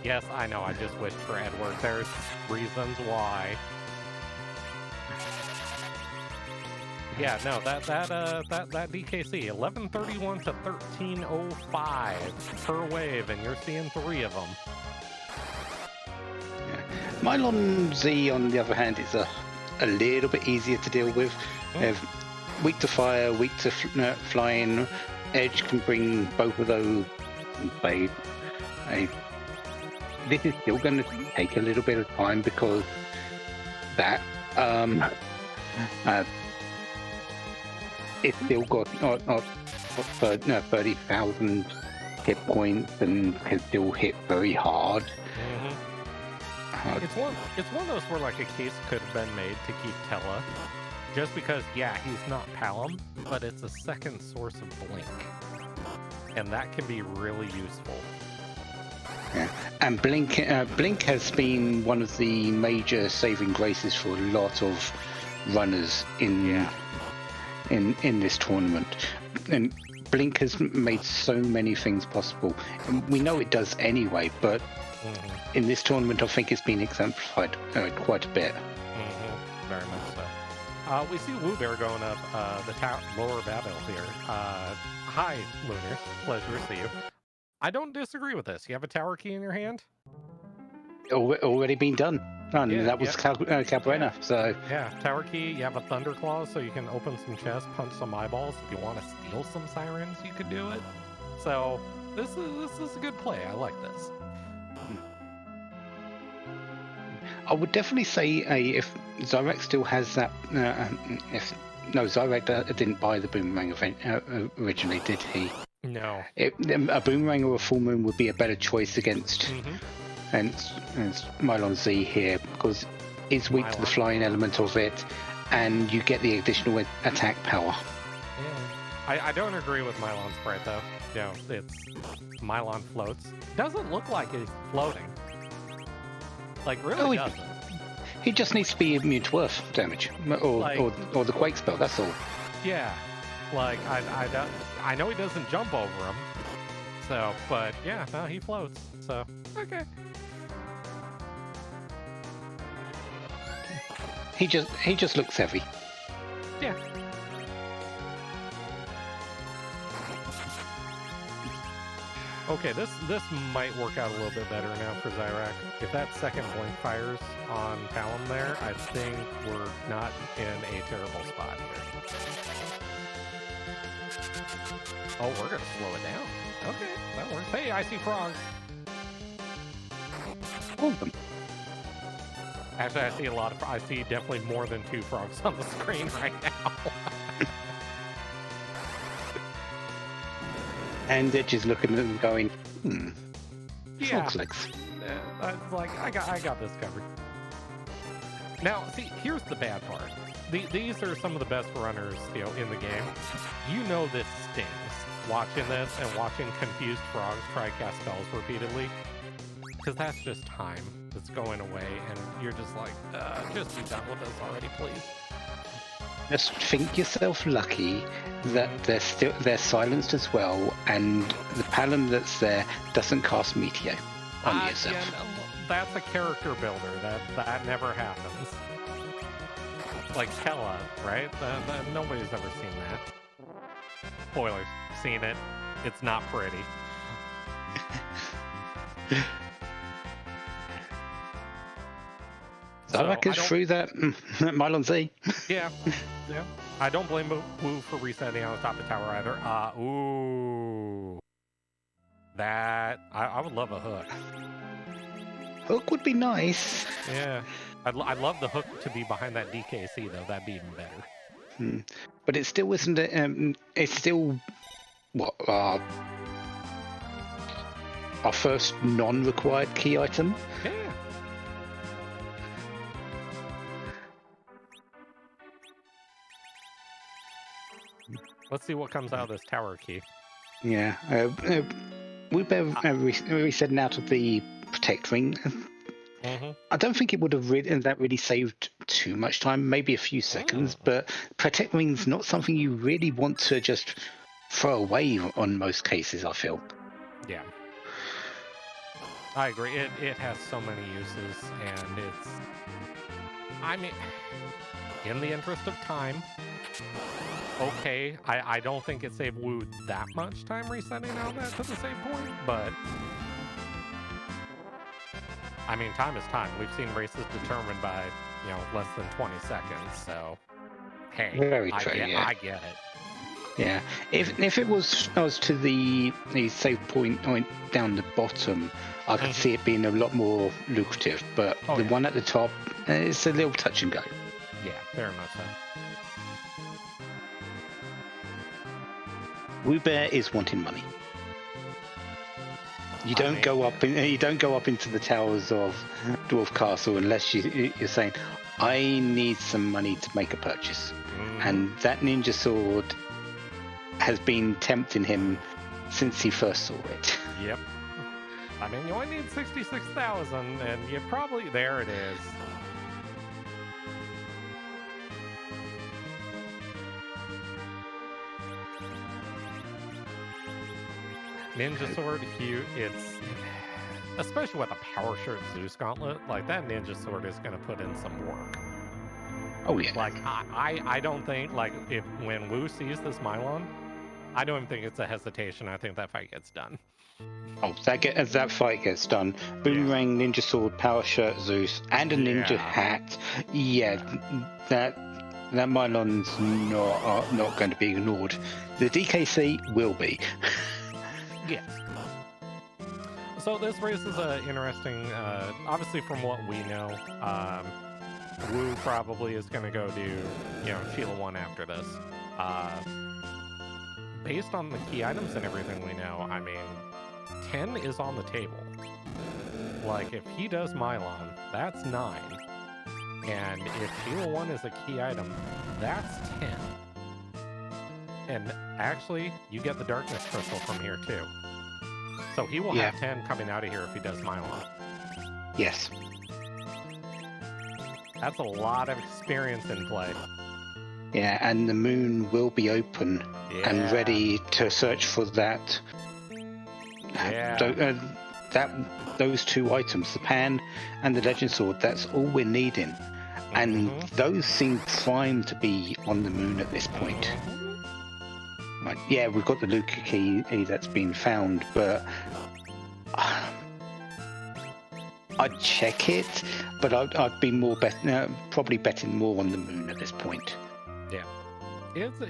Yes, I know, I just wished for Edward. There's reasons why. Yeah, no, that DKC, 1131 to 1305 per wave, and you're seeing 3 of them. Yeah. Mylon Z, on the other hand, is a little bit easier to deal with. Weak to fire, weak to flying. Edge can bring both of those and play. This is still going to take a little bit of time because that it's still got 30,000 hit points and can still hit very hard. It's one of those where like a case could have been made to keep Tella, just because he's not Palom, but it's a second source of blink, and that can be really useful. Yeah. And Blink has been one of the major saving graces for a lot of runners in this tournament. And Blink has made so many things possible. And we know it does anyway, but in this tournament I think it's been exemplified quite a bit. Very much so. We see Wewbear going up the lower battle here. Hi, Lunars. Pleasure to see you. I don't disagree with this. You have a tower key in your hand? Already been done. That was Cabrera, so... Yeah, tower key, you have a Thunder Claw, so you can open some chests, punch some eyeballs. If you want to steal some sirens, you could do it. So, this is a good play. I like this. I would definitely say if Xyrak still has that... Xyrak didn't buy the Boomerang event originally, did he? No. A Boomerang or a Full Moon would be a better choice against... And Mylon Z here, because it's weak to the flying element of it, and you get the additional attack power. Yeah. I don't agree with Mylon's sprite though. You know, it's Mylon floats. Doesn't look like he's floating. Like really doesn't. He just needs to be immune to earth damage, or the quake spell. That's all. Yeah, like I know he doesn't jump over him. So, but yeah, no, he floats. So okay. He just looks heavy. Yeah. Okay, this might work out a little bit better now for Xyrak. If that second blink fires on Palom there, I think we're not in a terrible spot here. Oh, we're gonna slow it down. Okay, that works. Hey, I see frogs. All of them. Actually, I see a lot of. I see definitely more than 2 frogs on the screen right now. And they're just looking at them going, Yeah. Frog's legs. It's like, I got this covered. Now, see, here's the bad part. These are some of the best runners, you know, in the game. You know this stings. Watching this and watching confused frogs try to cast spells repeatedly. Because that's just time that's going away, and you're just like, just be done with this already, please. Just think yourself lucky that they're silenced as well, and the Palom that's there doesn't cast Meteor on yourself. Yeah, that's a character builder. That never happens. Like Kella, right? Nobody's ever seen that. Spoilers. Seen it. It's not pretty. Xyrak is through that Mylon Z. Yeah. I don't blame Woo for resetting on the top of the tower either. Ooh. That, I would love a hook. Hook would be nice. Yeah. I'd love the hook to be behind that DKC, though. That'd be even better. But it still isn't, it's still, what, our first non-required key item. Yeah. Let's see what comes out of this tower key. Yeah. Wewbear resetting out of the Protect Ring. I don't think it would have really saved too much time, maybe a few seconds, but Protect Ring's not something you really want to just throw away on most cases, I feel. Yeah. I agree. It has so many uses, and it's... I mean, in the interest of time, okay, I don't think it saved Woo that much time resetting out that to the same point, but... I mean, time is time. We've seen races determined by, less than 20 seconds, so... Hey, very true, I get it. Yeah, if it was to the save point down the bottom, I could see it being a lot more lucrative. But the one at the top, it's a little touch and go. Yeah, very much so. Wewbear is wanting money. You don't go up into the towers of Dwarf Castle unless you're saying, I need some money to make a purchase, and that ninja sword has been tempting him since he first saw it. Yep. I mean, you only need 66,000, and you probably... There it is. Ninja sword, it's... Especially with a power shirt Zeus gauntlet, like, that ninja sword is going to put in some work. Oh, yeah. Like, I don't think, like, when Woo sees this Mylon, I don't even think it's a hesitation. I think that fight gets done. Oh, that fight gets done. Boomerang, ninja sword, power shirt, Zeus, and a ninja hat. Yeah, that Mylon's not going to be ignored. The DKC will be. Yes. So this race is interesting. Obviously, from what we know, Woo probably is going to go do, Sheila 1 after this. Based on the key items and everything we know, I mean, 10 is on the table. Like, if he does Mylon, that's 9. And if Shield 1 is a key item, that's 10. And actually, you get the Darkness Crystal from here too. So he will have 10 coming out of here if he does Mylon. Yes. That's a lot of experience in play. Yeah, and the moon will be open and ready to search for that. Yeah. Those two items, the pan and the legend sword, that's all we're needing. And those seem primed to be on the moon at this point. Right, yeah, we've got the Luca key that's been found, but I'd check it, but I'd be probably betting more on the moon at this point. Yeah. It's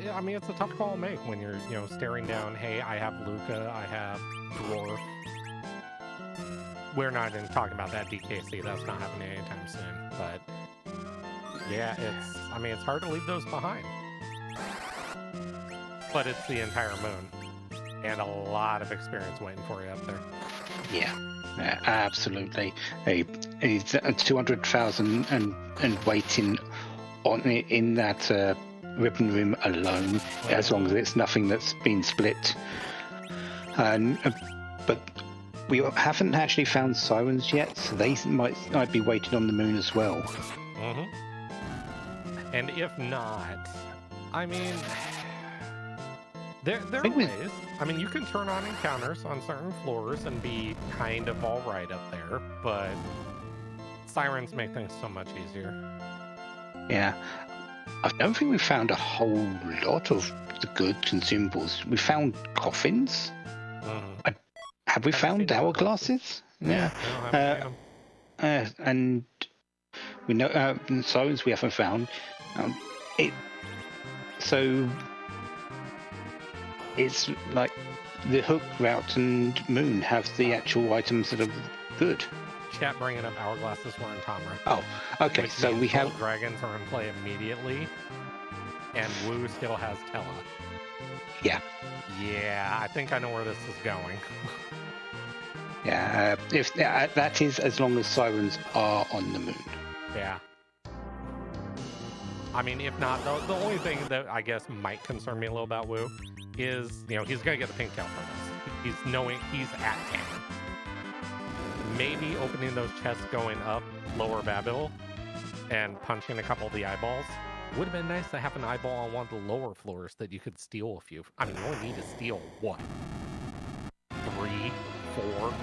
a tough call to make when you're, staring down, hey, I have Luca, I have Dwarf. We're not even talking about that DKC, that's not happening anytime soon. But yeah, it's hard to leave those behind. But it's the entire moon. And a lot of experience waiting for you up there. Yeah, absolutely. A 200,000 and waiting in that ribbon room alone, as long as it's nothing that's been split. But we haven't actually found sirens yet, so they might be waiting on the moon as well. And if not, there are ways. You can turn on encounters on certain floors and be kind of all right up there, but sirens make things so much easier. Yeah. I don't think we found a whole lot of the good consumables. We found coffins. Have we found hourglasses? Yeah. And we know sirens we haven't found. So it's like the hook, route, and moon have the actual items that are good. Chat bringing up hourglasses were in Tomra. Oh, okay. So we have dragons are in play immediately, and Wu still has Tella. Yeah. Yeah, I think I know where this is going. Yeah, if that is as long as sirens are on the moon. Yeah. If not, the only thing that I guess might concern me a little about Wu is, he's gonna get the pink tail from us. He's knowing he's at 10. Maybe opening those chests going up lower Babel and punching a couple of the eyeballs. Would have been nice to have an eyeball on one of the lower floors that you could steal a few. You only need to steal, what? 3, 4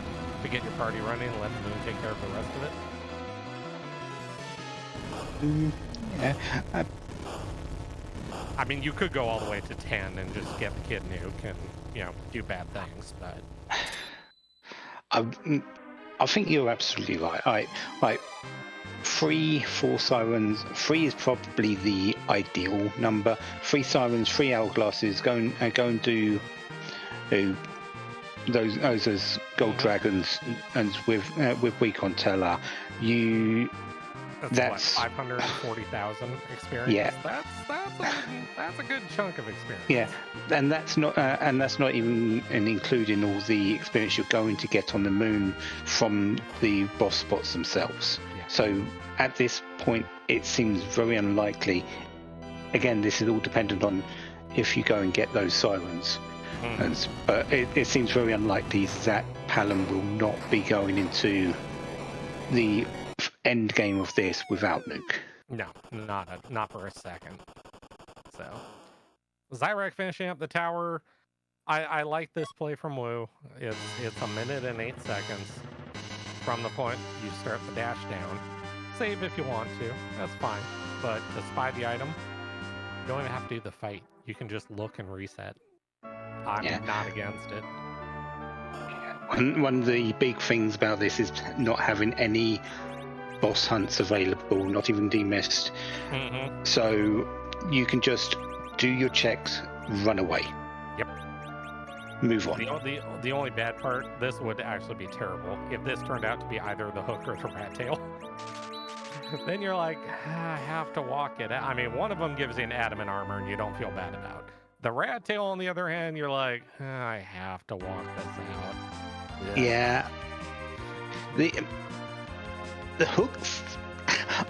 to get your party running and let the moon take care of the rest of it? Yeah. You could go all the way to 10 and just get the kid nuke and, do bad things, but... I think you're absolutely right. 3, 4 sirens. 3 is probably the ideal number. 3 sirens, 3 hourglasses. Go and do those as gold dragons, and with Weekon Teller, that's what, 540,000 experience. Yeah, that's a good chunk of experience. Yeah, and that's not even including all the experience you're going to get on the moon from the boss spots themselves. Yeah. So at this point, it seems very unlikely. Again, this is all dependent on if you go and get those sirens. But it seems very unlikely that Palom will not be going into the end game of this without nuke. No, not for a second. So Xyrak finishing up the tower. I like this play from Wu. It's 1 minute and 8 seconds from the point you start the dash down. Save if you want to, that's fine. But to spy the item, you don't even have to do the fight. You can just look and reset. I'm not against it. One of the big things about this is not having any boss hunts available, not even demissed. So you can just do your checks, run away. Yep. Move on. The only bad part, this would actually be terrible, if this turned out to be either the hook or the rat tail. Then you're like, I have to walk it out. One of them gives you an adamant armor and you don't feel bad about. The rat tail, on the other hand, you're like, I have to walk this out. Yeah. The hooks,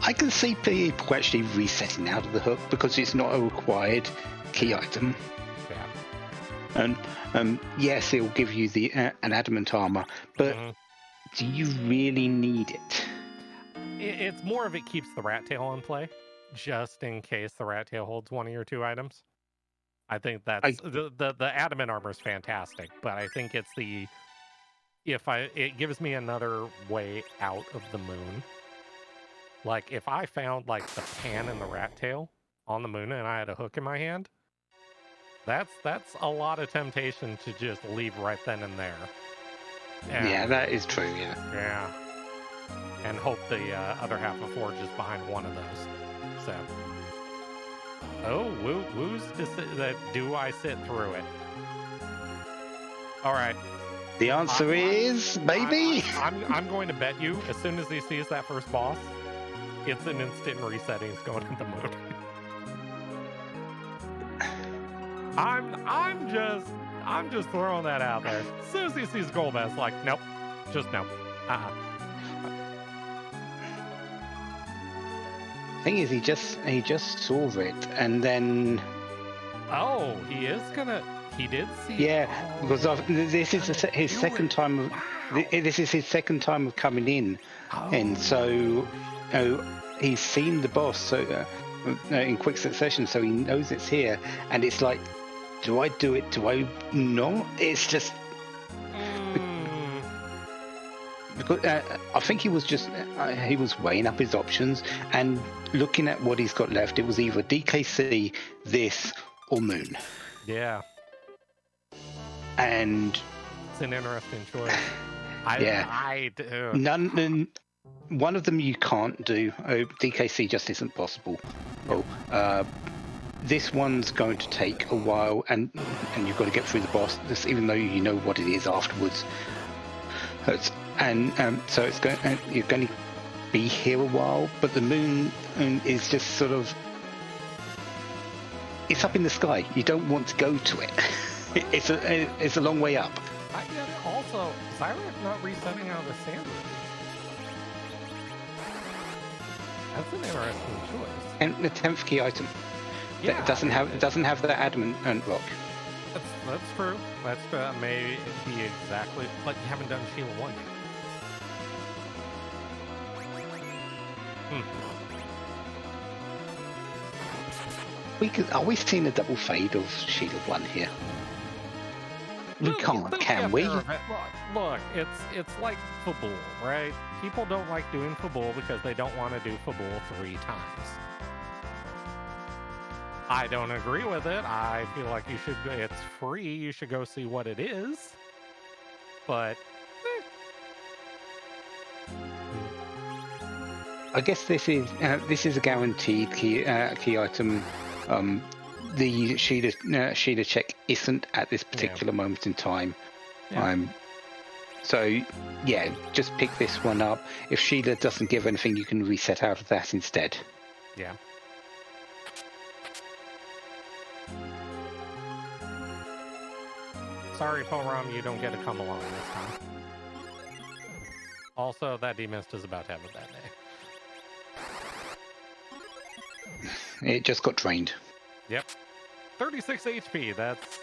I can see people actually resetting out of the hook because it's not a required key item. Yeah. And yes, it will give you the an adamant armor, but do you really need it? It's more of it keeps the rat tail in play, just in case the rat tail holds one of your 2 items. I think that's the adamant armor is fantastic, but I think it's it gives me another way out of the moon. Like if I found like the pan and the rat tail on the moon and I had a hook in my hand, that's a lot of temptation to just leave right then and there. Yeah, that is true. Yeah. Yeah. And hope the other half of Forge is behind one of those. So. Oh, Woo's do I sit through it? All right. The answer is maybe. I'm going to bet you as soon as he sees that first boss, it's an instant reset. He's going to the moon. I'm just throwing that out there. As soon as he sees Golbez, like, nope, just no. Thing is, he just saw it, and then. Oh, he did see. Yeah, it. because this is his second time of. Wow. This is his second time of coming in, and so he's seen the boss so in quick succession, so he knows it's here, and it's like, do I do it? Do I not? It's just. Because I think he was just he was weighing up his options and looking at what he's got left. It was either DKC, this, or Moon. Yeah. And it's an interesting choice. One of them you can't do. DKC just isn't possible. This one's going to take a while, and you've got to get through the boss. Even though you know what it is afterwards. So it's going. You're going to be here a while, but the moon is just sort of. It's up in the sky. You don't want to go to it. It's a long way up. I get it. Also, Xyrak not resetting out of the sand. That's an interesting choice. And the 10th key item. Yeah, that doesn't have that adamant rock. That's true. That's may be exactly, but you haven't done Sheila 1 yet. Are we seeing a double fade of Sheila 1 here? We can't, can we? Look, it's like Fabul, right? People don't like doing Fabul because they don't want to do Fabul 3 times. I don't agree with it. I feel like it's free. You should go see what it is. But I guess this is a guaranteed key item. The Sheila check isn't at this particular moment in time. Yeah. So yeah, just pick this one up. If Sheila doesn't give anything, you can reset out of that instead. Yeah. Sorry, Poram, you don't get to come along this time. Also, that D-Mist is about to have a bad day. It just got drained. Yep. 36 HP. That's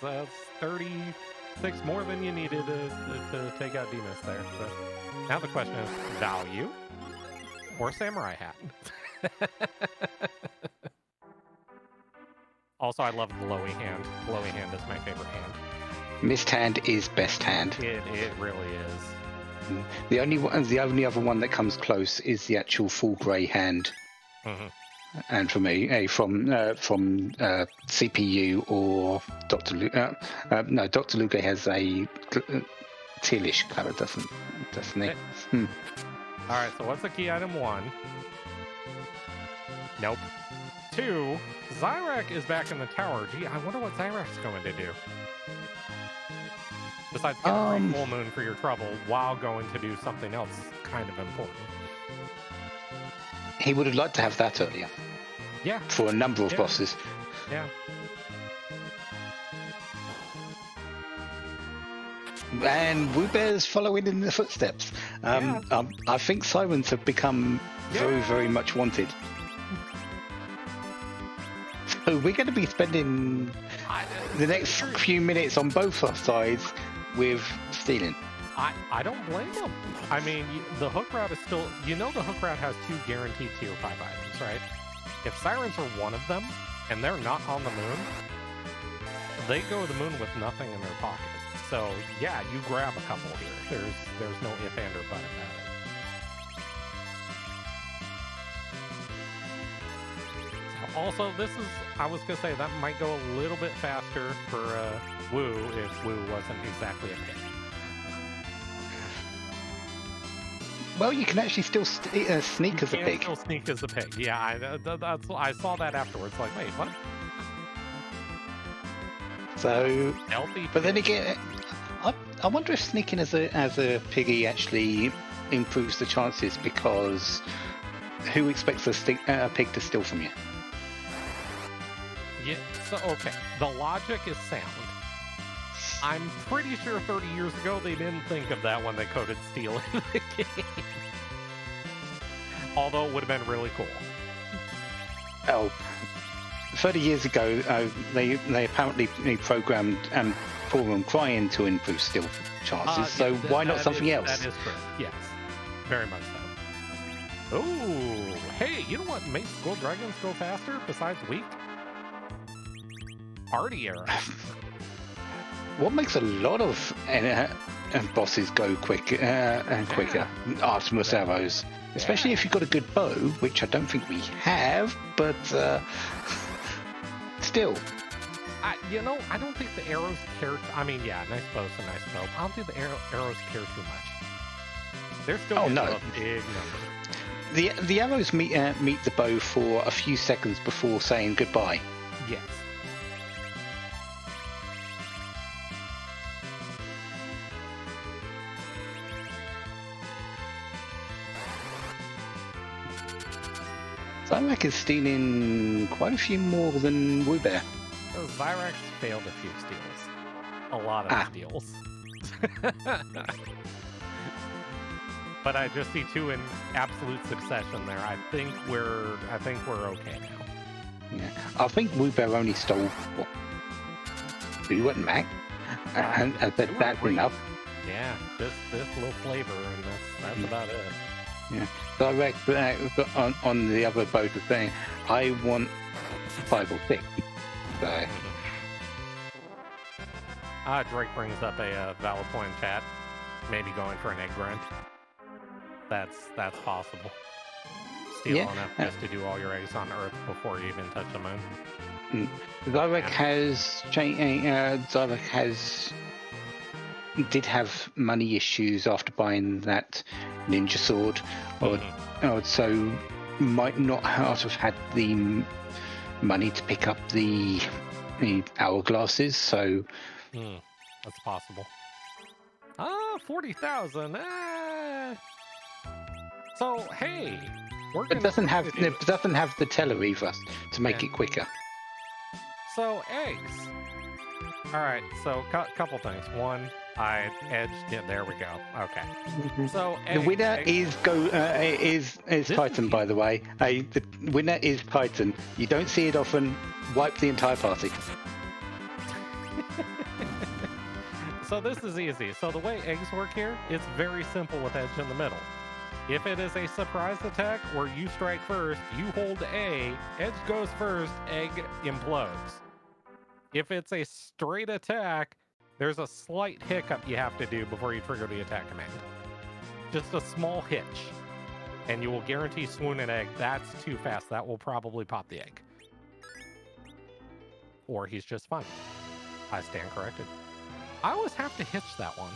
36 more than you needed to take out D-Mist there. So now the question is, value or Samurai Hat? Also, I love Glowy Hand. Glowy Hand is my favorite hand. Mist Hand is best hand. It really is. The only other one that comes close is the actual full grey hand. Mm-hmm. And for me, from CPU or Dr. Luke. No, Dr. Luke has a tealish colour, doesn't he? All right. So what's the key item 1? Nope. 2. Xyrak is back in the tower. Gee, I wonder what Xyrak's going to do. Besides getting full moon for your trouble while going to do something else kind of important. He would have liked to have that earlier. Yeah. For a number of bosses. Yeah. And Wewbear's following in the footsteps. I think sirens have become very much wanted. So we're going to be spending the next few minutes on both sides with stealing. I don't blame them. I mean, the hook route is still... the hook route has 2 guaranteed tier 5 items, right? If sirens are one of them, and they're not on the moon, they go to the moon with nothing in their pocket. So, yeah, you grab a couple here. There's no if, and, or but about it. So also, I was going to say, that might go a little bit faster for Woo if Woo wasn't exactly a pig. Well, you can actually still sneak as a pig. Still sneak as a pig. Yeah, I saw that afterwards. Like, wait, what? So, healthy. But then again, I wonder if sneaking as a piggy actually improves the chances, because who expects a pig to steal from you? Yeah. So okay, the logic is sound. I'm pretty sure 30 years ago they didn't think of that when they coded steal in the game. Although it would have been really cool. Oh, 30 years ago, they apparently programmed Forum Crying to improve steal chances, so why not something else? That is true, yes. Very much so. Oh, hey, you know what makes gold dragons go faster besides weak? Party arrows. What makes a lot of bosses go quicker? Artemis arrows. Especially if you've got a good bow, which I don't think we have, but still. I don't think the arrows care. I mean, yeah, nice bow's a nice bow. I don't think the arrows care too much. They're still a big number. The arrows meet the bow for a few seconds before saying goodbye. Yes. Xyrak is stealing quite a few more than Wewbear. Xyrak's failed a few steals. A lot of steals. But I just see 2 in absolute succession there. I think we're okay now. Yeah. I think Wewbear only stole 2 at max. And that's enough. Yeah, this little flavor, and that's about it. Yeah, Xyrak on the other boat is saying, I want 5 or 6. So. Drake brings up a valid point in chat. Maybe going for an egg grunt. That's possible. Steal enough just to do all your eggs on Earth before you even touch the moon. Xyrak did have money issues after buying that ninja sword, or so might not have had the money to pick up the hourglasses. So that's possible. 40,000. So hey, it doesn't have the teller either to make it quicker. So eggs. All right. So couple things. One, I edged it. There we go. Okay. So the winner is Titan, by the way. The winner is Titan. You don't see it often. Wipe the entire party. So this is easy. So the way eggs work here, it's very simple with edge in the middle. If it is a surprise attack where you strike first, you hold A, edge goes first, egg implodes. If it's a straight attack, there's a slight hiccup you have to do before you trigger the attack command. Just a small hitch. And you will guarantee swoon an egg. That's too fast. That will probably pop the egg. Or he's just fine. I stand corrected. I always have to hitch that one.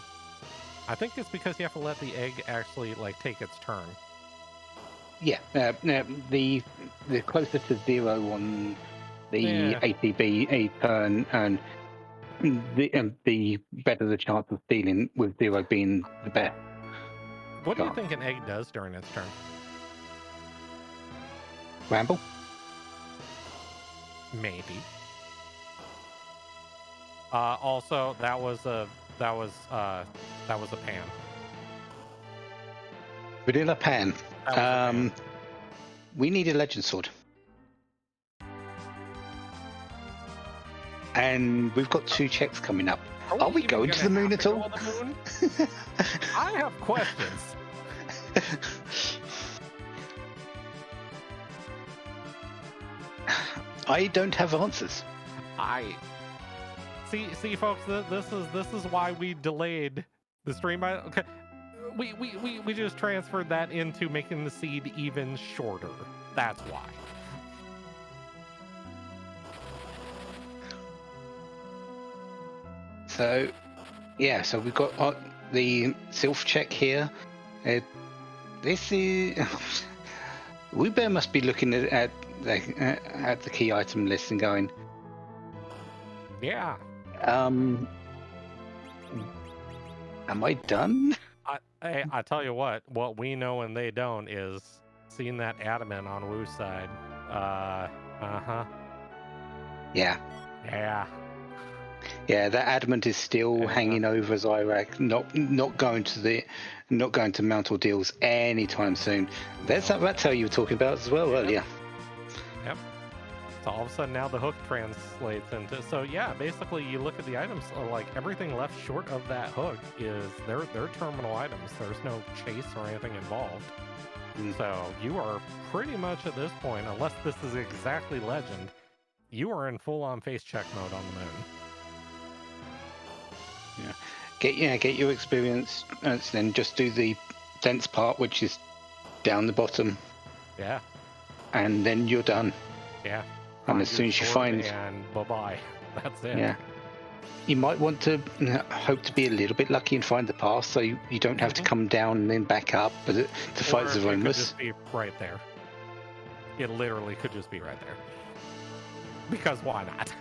I think it's because you have to let the egg actually take its turn. Yeah, the closer to 0 on the ATB turn, and the better the chance of stealing, with 0 being the best. What do you think an egg does during its turn? Ramble? Maybe. Also, that was a pan. Vanilla Pan. That was the pan. We need a legend sword. And we've got 2 checks coming up. Are we even going to the gonna moon have at to all? go on the moon? I have questions. I don't have answers. I see, folks. This is why we delayed the stream. Okay, we just transferred that into making the seed even shorter. That's why. So, yeah. So we've got the Sylph check here. This is Wewbear must be looking at the key item list and going, Yeah. Am I done? I tell you what we know and they don't is seeing that adamant on Wu's side. Yeah. Yeah, that adamant is still hanging over Xyrak, not going to Mount Ordeals anytime soon. There's that rat tail you were talking about as well earlier. Yep. So all of a sudden now the hook translates into. So yeah, basically you look at the items, like everything left short of that hook is they're terminal items. There's no chase or anything involved. So you are pretty much at this point, unless this is exactly legend, you are in full-on face check mode on the moon. Yeah. Get your experience, and then just do the dense part, which is down the bottom. Yeah. And then you're done. Yeah. And as soon as you find, and bye-bye. That's it. Yeah. You might want to hope to be a little bit lucky and find the path, so you don't have to come down and then back up, but to fight Zeromus. It could just be right there. It literally could just be right there. Because why not?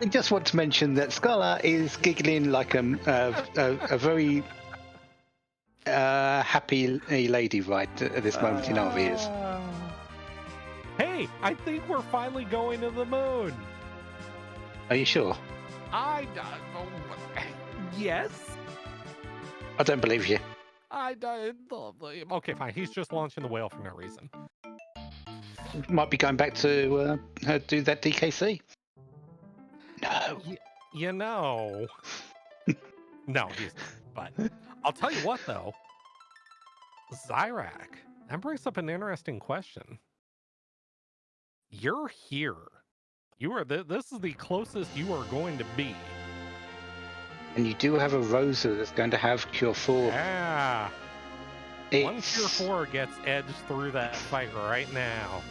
I just want to mention that Scarla is giggling like a very happy lady right at this moment in our ears. Hey, I think we're finally going to the moon. Are you sure? Yes. I don't believe you. Okay, fine. He's just launching the whale for no reason. Might be going back to do that DKC. No. You know. No, he's not. But I'll tell you what, though. Xyrak, that brings up an interesting question. You're here. You are. This is the closest you are going to be. And you do have a Rosa that's going to have Cure 4. Yeah. One Cure 4 gets edged through that fight right now.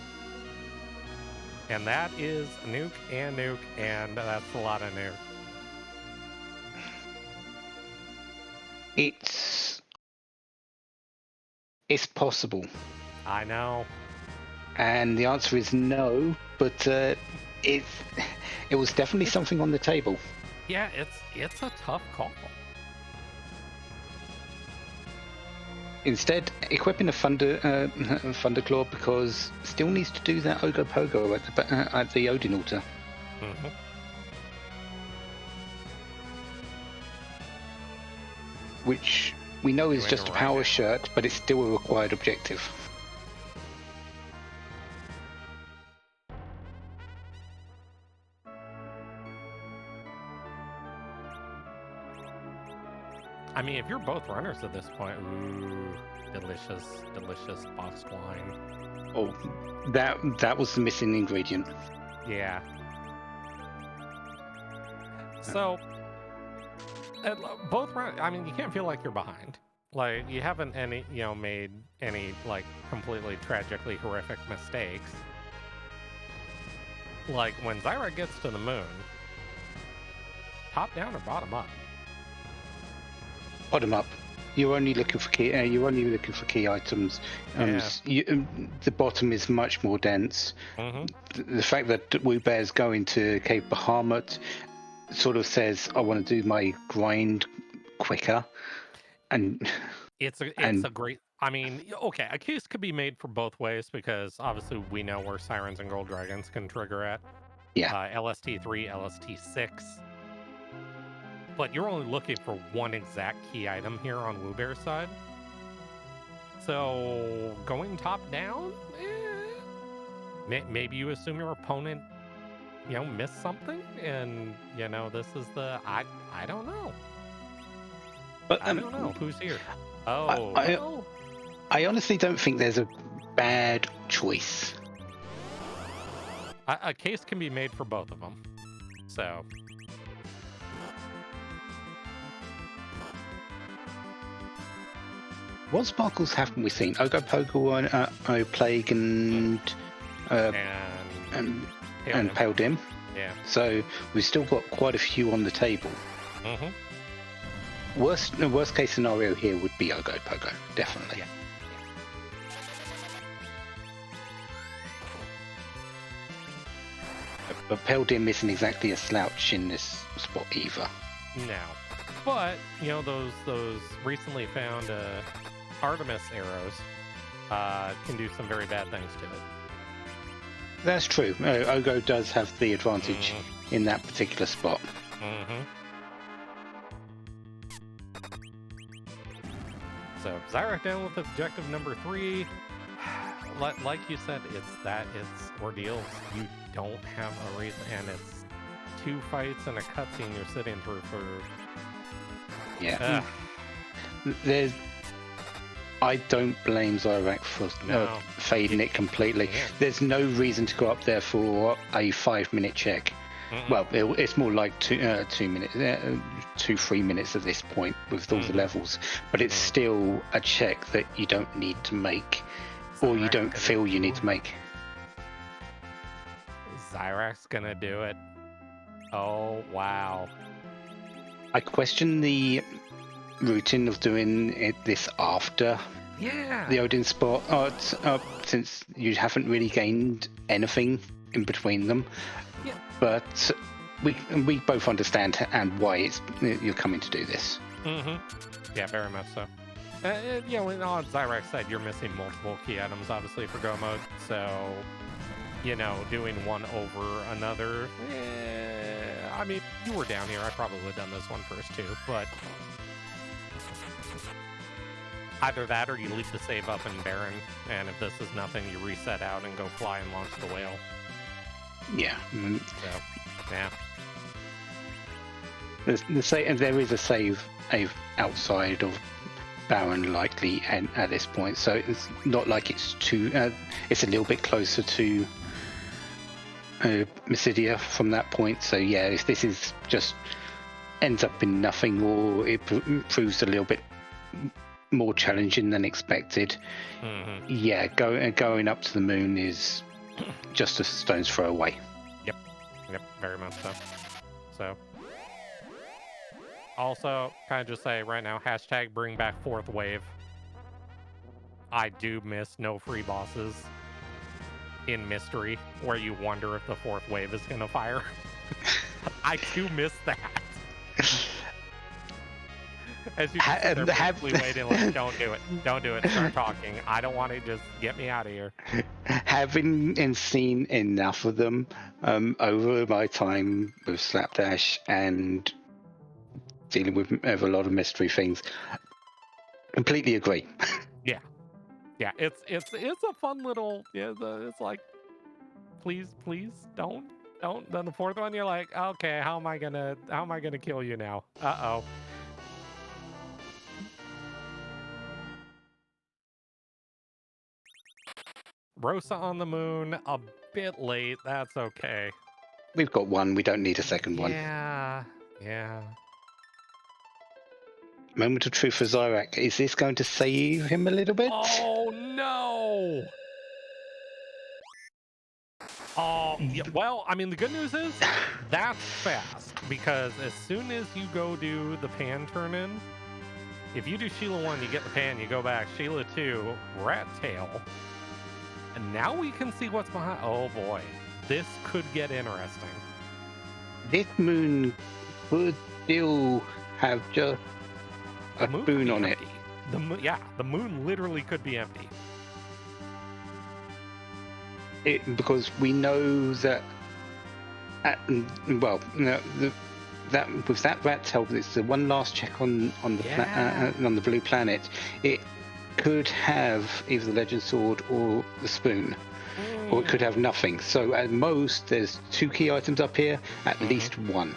And that is a nuke, and that's a lot of nuke. It's possible. I know. And the answer is no, but it was definitely something on the table. Yeah, it's a tough call. Instead, equipping a Thunderclaw because still needs to do that Ogopogo at the Odin altar. Mm-hmm. Which we know is just a power shirt, but it's still a required objective. I mean, if you're both runners at this point, ooh, delicious boxed wine. Oh, that was the missing ingredient. Yeah. So, both runners, I mean, you can't feel like you're behind. Like, you haven't made any, like, completely tragically horrific mistakes. Like, when Xyrak gets to the moon, top down or bottom up? Bottom up. You're only looking for key. You're only looking for key items. The bottom is much more dense. Mm-hmm. The fact that Wewbear is going to Cape Bahamut sort of says, "I want to do my grind quicker," and it's a great. I mean, okay, a case could be made for both ways because obviously we know where Sirens and Gold Dragons can trigger at. Yeah. LST3, LST6. But you're only looking for one exact key item here on Wewbear's side. So going top down, maybe you assume your opponent, missed something, and this is the I don't know. But I don't know who's here. I honestly don't think there's a bad choice. A case can be made for both of them. So. What sparkles haven't we seen? Ogopogo, Plague, and Pale Dim. Yeah. So we've still got quite a few on the table. Worst case scenario here would be Ogopogo, definitely. Yeah. But Pale Dim isn't exactly a slouch in this spot either. No. But, those recently found Artemis arrows can do some very bad things to it. That's true. Ogo does have the advantage in that particular spot. So Xyrak down with objective number 3. Like you said, it's ordeals. You don't have a reason, and it's 2 fights and a cutscene you're sitting through for. Yeah. I don't blame Xyrak for fading it completely. Yeah. There's no reason to go up there for a 5-minute check. Well, it's more like 2 minutes, 2-3 minutes at this point with all the levels. But it's still a check that you don't need to make, or you don't feel you need to make. Xyrak's gonna do it. Oh wow! I question the routine of doing this after the Odin spot, since you haven't really gained anything in between them. Yeah. But we both understand and why you're coming to do this. Yeah, very much so. And on Xyrak's side, you're missing multiple key items, obviously, for Go mode. So, doing one over another. I mean, you were down here. I probably would have done this one first too, but either that or you leave the save up in Baron, and if this is nothing, you reset out and go fly and launch the whale. Yeah. So, yeah. There is a save outside of Baron likely at this point, so it's not like it's too. It's a little bit closer to Mysidia from that point. So yeah, if this is just ends up in nothing, or it proves a little bit more challenging than expected, yeah, going up to the moon is just a stone's throw away. Yep, very much so. So, also, kind of just say right now, hashtag bring back 4th wave. I do miss no free bosses in Mystery, where you wonder if the 4th wave is going to fire. I do miss that. As you can see, waiting, like, don't do it, start talking. I don't want to just get me out of here. Having seen enough of them over my time with Slapdash and dealing with a lot of mystery things, completely agree. Yeah, it's a fun little, it's like, please don't. Then the 4th one, you're like, okay, how am I gonna kill you now? Uh-oh. Rosa on the moon, a bit late. That's okay. We've got one. We don't need a second one. Yeah. Moment of truth for Xyrak. Is this going to save him a little bit? Oh, no! Oh, yeah, well, I mean, the good news is that's fast, because as soon as you go do the pan turn-in, if you do Sheila 1, you get the pan, you go back. Sheila 2, Rat Tail. And now we can see what's behind. Oh boy, this could get interesting. This moon could still have just a spoon on empty. The moon literally could be empty. Because we know that. That with that rat tail, it's the one last check on the on the blue planet. could have either the legend sword or the spoon, or it could have nothing. So at most, there's 2 key items up here, at least one.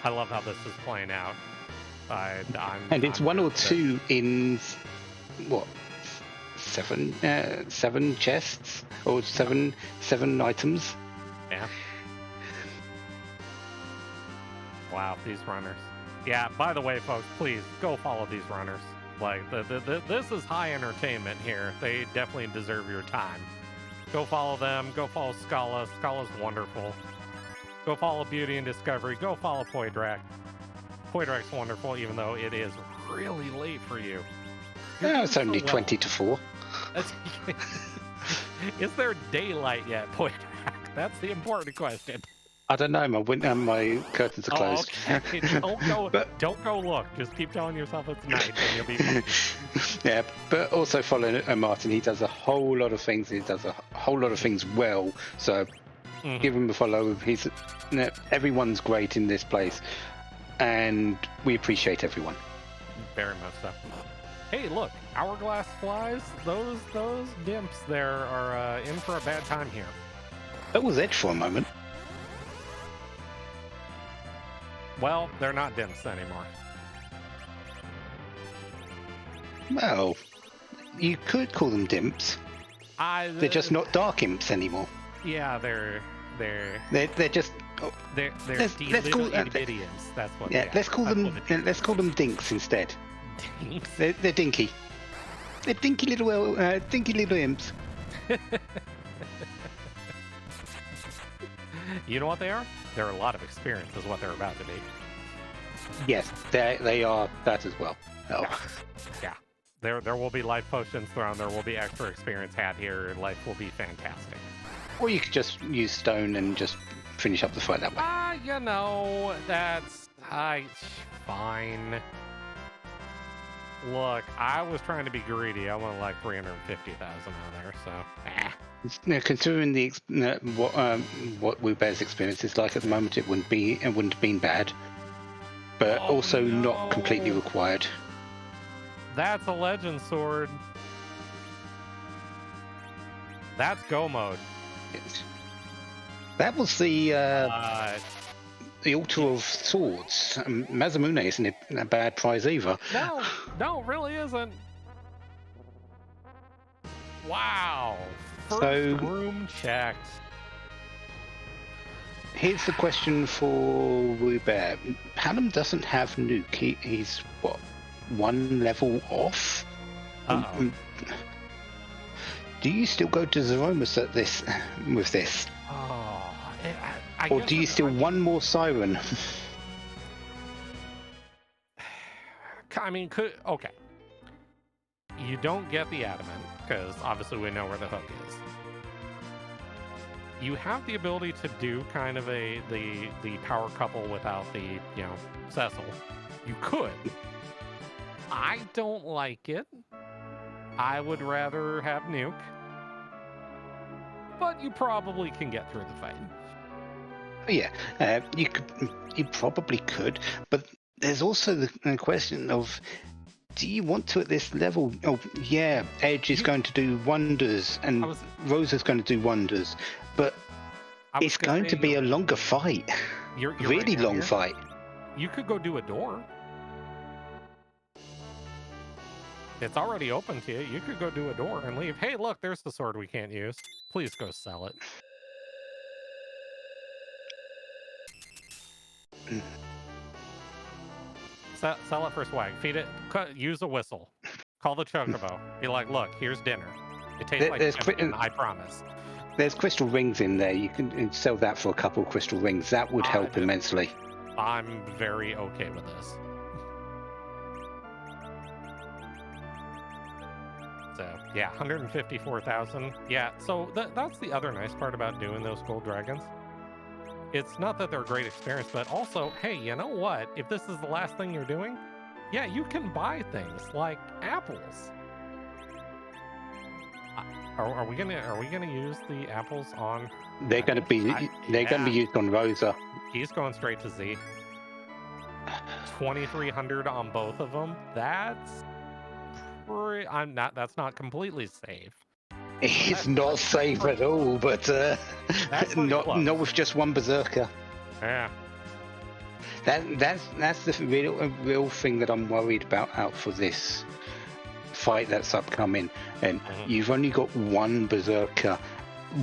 I love how this is playing out. And it's 1 or 2 in what, 7 chests or seven items. Yeah. Wow, these runners. Yeah, by the way, folks, please go follow these runners. Like, this is high entertainment here. They definitely deserve your time. Go follow them. Go follow Scala. Scala's wonderful. Go follow Beauty and Discovery. Go follow Poydrak. Poydrak's wonderful, even though it is really late for you. No, it's only 20 to 4. Is there daylight yet, Poydrak? That's the important question. I don't know. My curtains are closed. Okay. Don't go look. Just keep telling yourself it's night, and you'll be fine. Yeah, but also following Martin, he does a whole lot of things. He does a whole lot of things well. So give him a follow. Everyone's great in this place, and we appreciate everyone. Very much so. Hey, look, hourglass flies. Those dimps there are in for a bad time here. That was Edge for a moment. Well, they're not dimps anymore. Well, you could call them dimps. They're just not dark imps anymore. Yeah, they're just. They're let's call idiots. That's what. Yeah, let's call them dinks instead. Dinks. They're dinky. They're dinky little imps. You know what they are? They're a lot of experience, is what they're about to be. Yes, they are that as well. Oh. Yeah. There will be life potions thrown. There will be extra experience had here. Life will be fantastic. Or you could just use stone and just finish up the fight that way. You know, that's fine. Look, I was trying to be greedy. I wanted like 350,000 out there, so. Now, considering what Wewbear's experience is like at the moment, it wouldn't have been bad, but also not completely required. That's a legend sword. That's go mode. Yes. That was the Altar of Swords. Mazamune isn't a bad prize either. No, it really isn't. Wow. First room checked. Here's the question for Wewbear. Panam doesn't have nuke. He's what, 1 level off? Do you still go to Zeromus with this? Or do you still one more siren? I mean, okay. You don't get the Adamant, because obviously we know where the hook is. You have the ability to do kind of the power couple without the, Cecil. You could. I don't like it. I would rather have nuke. But you probably can get through the fight. Yeah, you probably could, but there's also the question of, do you want to at this level? Oh, yeah, Edge is going to do wonders, and Rosa's going to do wonders, but it's going to be a longer fight. You're really long fight. You could go do a door. It's already open to you. You could go do a door and leave. Hey, look, there's the sword we can't use. Please go sell it. Sell it for swag. Feed it. Use a whistle. Call the chocobo. Be like, look, here's dinner. It tastes like chicken, I promise. There's crystal rings in there. You can sell that for a couple of crystal rings. That would help immensely. I'm very okay with this. So, yeah, 154,000. Yeah, so that's the other nice part about doing those gold dragons. It's not that they're a great experience, but also, hey, you know what? If this is the last thing you're doing, yeah, you can buy things like apples. Are we gonna use the apples on? They're gonna be used on Rosa. He's going straight to Z. 2300 on both of them. That's that's not completely safe. It's not safe at all, but not with just one berserker. Yeah. That's the real thing that I'm worried about out for this fight that's upcoming. And you've only got one berserker,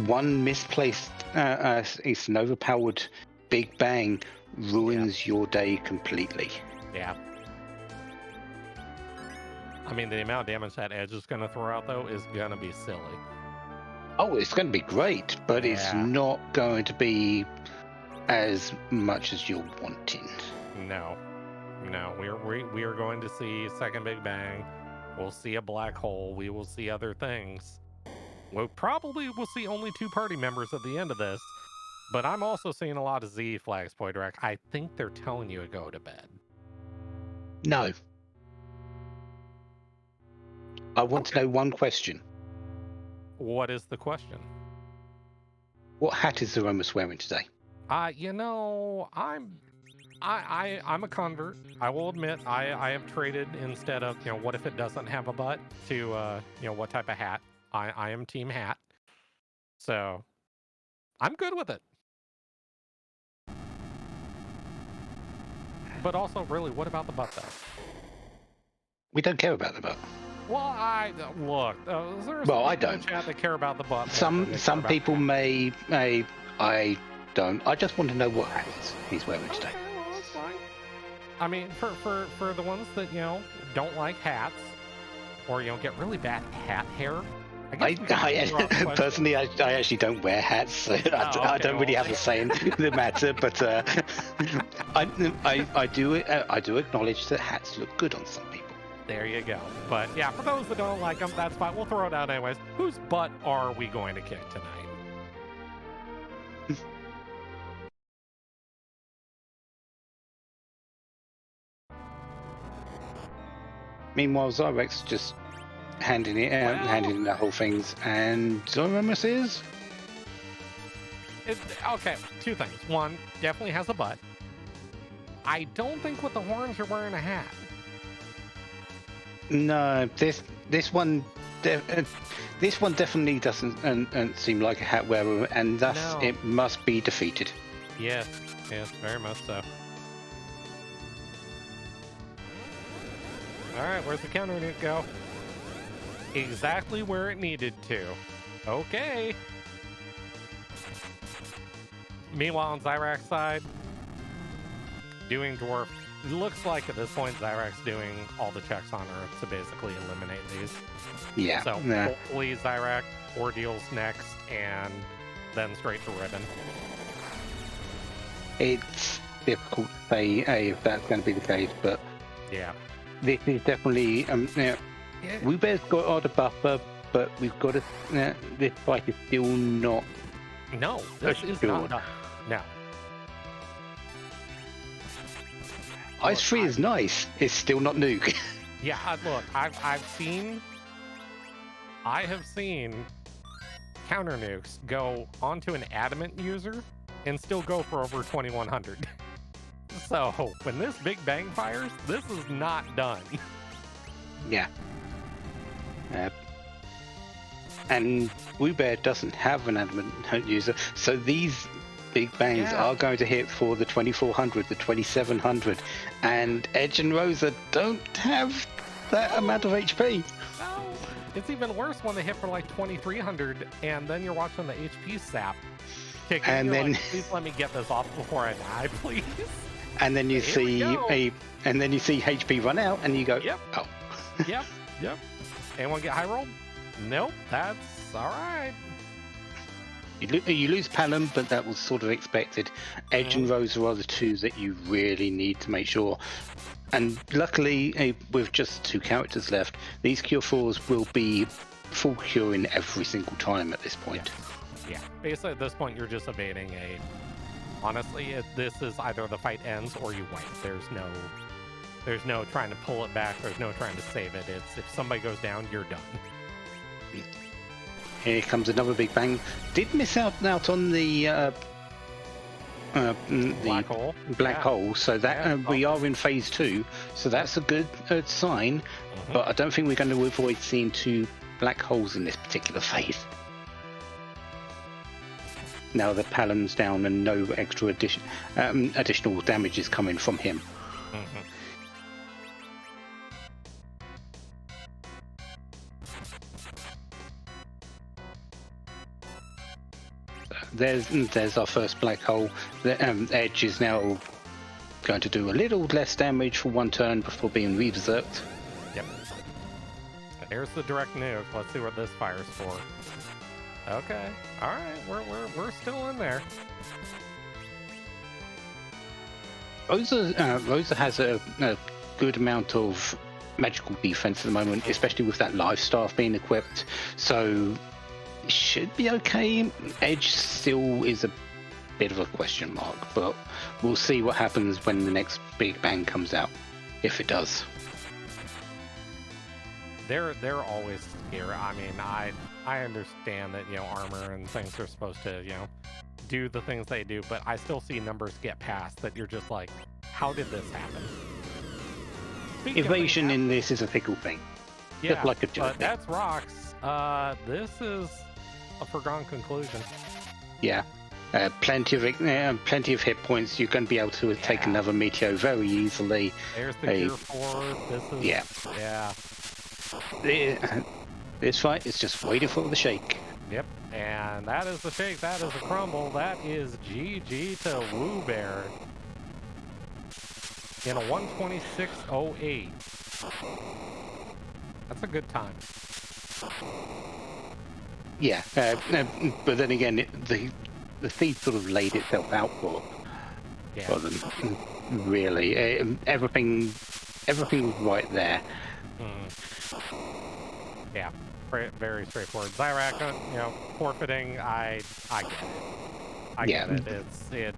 one misplaced, it's an overpowered big bang ruins your day completely. Yeah. I mean, the amount of damage that Edge is going to throw out, though, is going to be silly. Oh, it's going to be great, but it's not going to be as much as you're wanting. No. We are going to see second Big Bang. We'll see a black hole. We will see other things. We probably will see only 2 party members at the end of this, but I'm also seeing a lot of Z flags, Poydrak. I think they're telling you to go to bed. No. I want to know one question. What is the question? What hat is Zeromus wearing today? You know, I'm a convert. I will admit, I have traded instead of, what if it doesn't have a butt to, what type of hat. I am team hat. So I'm good with it. But also, really, what about the butt, though? We don't care about the butt. Well, look. There's I don't. In the chat that care about the butt. Some people may. I don't. I just want to know what hat he's wearing today. Okay, well, that's fine. I mean, for the ones that don't like hats, or get really bad hat hair. I personally, I actually don't wear hats, so I don't really have a say in the matter. But I do acknowledge that hats look good on some people. There you go. But yeah, for those that don't like them, that's fine. We'll throw it out anyways. Whose butt are we going to kick tonight? Meanwhile, Xyrak's just handing in the whole things, and Zeromus is? Okay, 2 things. 1, definitely has a butt. I don't think with the horns you're wearing a hat. No, this one definitely doesn't seem like a hat wearer, and thus it must be defeated. Yes, very much so. All right, where's the counter nuke go? Exactly where it needed to. Okay. Meanwhile, on Xyrak's side, doing dwarf. It looks like at this point Xyrak's doing all the checks on Earth to basically eliminate these. Yeah. So hopefully Xyrak ordeals next, and then straight to Ribbon. It's difficult to say if that's going to be the case, but yeah, this is definitely Wewbear's got all the buffer, but we've got to. This fight is still not. No, this is not done. No. Ice 3 is nice. It's still not nuke. Yeah, look, I have seen counter nukes go onto an Adamant user and still go for over 2100. So when this Big Bang fires, this is not done. Yeah. And Wewbear doesn't have an Adamant user, so these Big Bangs are going to hit for the 2400, the 2700, and Edge and Rosa don't have that amount of HP. No, it's even worse when they hit for like 2300, and then you're watching the HP sap kick, and then like, please let me get this off before I die, please. And then you see HP run out, and you go, oh. Yep. Anyone get high rolled? Nope, that's all right. You lose Palom, but that was sort of expected. Edge and Rosa are the 2 that you really need to make sure. And luckily, with just 2 characters left, these Cure 4s will be full curing every single time at this point. Yeah, basically at this point, you're just evading a... Honestly, this is either the fight ends or you wipe. There's no trying to pull it back. There's no trying to save it. It's if somebody goes down, you're done. Here comes another Big Bang. Did miss out on the Black hole. black Yeah. hole. So that we are in phase 2. So that's a good sign. Mhm. But I don't think we're going to avoid seeing 2 black holes in this particular phase. Now the Palam's down and no extra additional damage is coming from him. Mhm. There's our first black hole. The Edge is now going to do a little less damage for 1 turn before being re-berserked. Yep. Here's the direct nuke. Let's see what this fires for. Okay. All right. We're still in there. Rosa has a good amount of magical defense at the moment, especially with that life staff being equipped. So it should be okay. Edge still is a bit of a question mark, but we'll see what happens when the next big bang comes out, if it does. They're always scary. I mean, I understand that armor and things are supposed to do the things they do, but I still see numbers get past that. You're just like, how did this happen? Evasion in this is a fickle thing. Yeah, just like a joke. But that's rocks. This is a foregone conclusion. Yeah. Plenty of hit points. You're going to be able to take another Meteor very easily. There's the Gear 4. This is This fight is just waiting for the shake. Yep, and that is the shake. That is the crumble. That is GG to Wewbear in a 126.08. That's a good time. Yeah, but then again, the thief sort of laid itself out for them. Really, everything was right there. Yeah, very straightforward. Xyrak, forfeiting. I get it. I get it.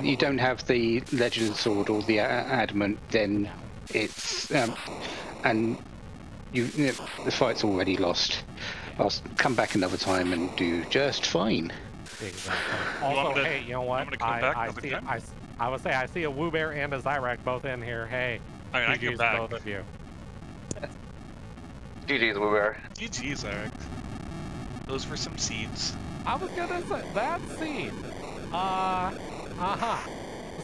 You don't have the Legend Sword or the Adamant, then it's and the fight's already lost. I'll come back another time and do just fine. Exactly. Also, hey, you know what? I would say I see a Wewbear and a Xyrak both in here. Hey, I can back. Both of you. GG's, Wewbear. GG's, Xyrak. Those were some seeds. I was gonna say that seed.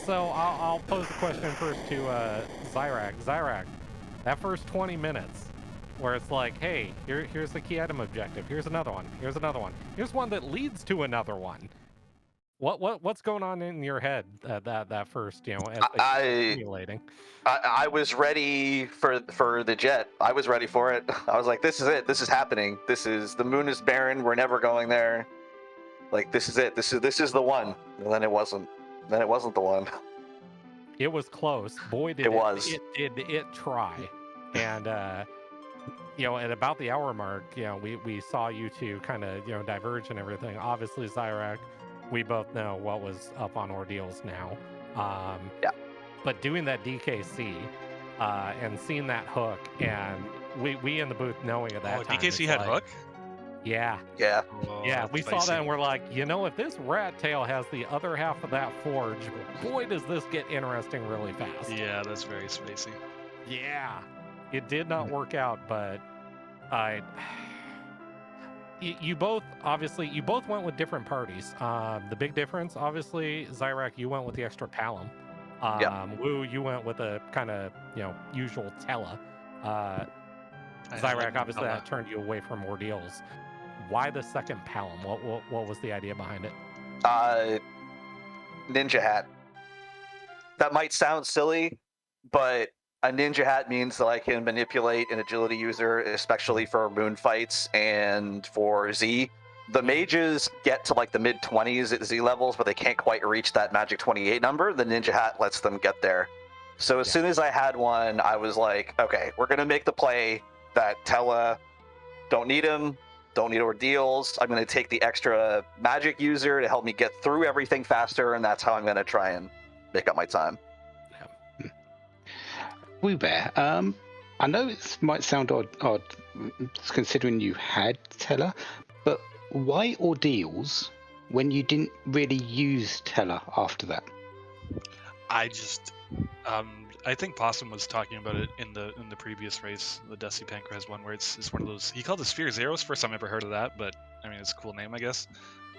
So I'll pose the question first to Xyrak. Xyrak, that first 20 minutes, where it's like, hey, here's the key item objective. Here's another one. Here's another one. Here's one that leads to another one. What's going on in your head that first, as simulating? I was ready for the jet. I was ready for it. I was like, this is it. This is happening. The moon is barren. We're never going there. Like, this is it. This is the one. And then it wasn't. Then it wasn't the one. It was close. Boy, did it try. And at about the hour mark, we saw you two kind of diverge and everything. Obviously, Xyrak, we both know what was up on Ordeals now. But doing that DKC and seeing that hook, and we in the booth knowing at that time. DKC had hook? Yeah. Yeah. Yeah, we saw that and we're like, if this rat tail has the other half of that forge, boy, does this get interesting really fast. Yeah, that's very spacey. Yeah. It did not work out, but you both went with different parties. The big difference, obviously, Xyrak, you went with the extra Palom. Woo, you went with a kind of usual Tella. Xyrak, obviously, that turned you away from Ordeals. Why the second Palom? What was the idea behind it? Ninja hat. That might sound silly, but a ninja hat means that I can manipulate an agility user, especially for moon fights and for Z. The mages get to like the mid-20s at Z levels, but they can't quite reach that magic 28 number. The ninja hat lets them get there. So as soon as I had one, I was like, okay, we're going to make the play that Tella, don't need him, don't need Ordeals. I'm going to take the extra magic user to help me get through everything faster, and that's how I'm going to try and make up my time. Wewbear, I know it might sound odd considering you had Tella, but why Ordeals when you didn't really use Teller after that? I just, I think Possum was talking about it in the previous race, the Dusty Pancrase one, where it's one of those. He called it Sphere Zeros. First time I ever heard of that, but I mean it's a cool name, I guess.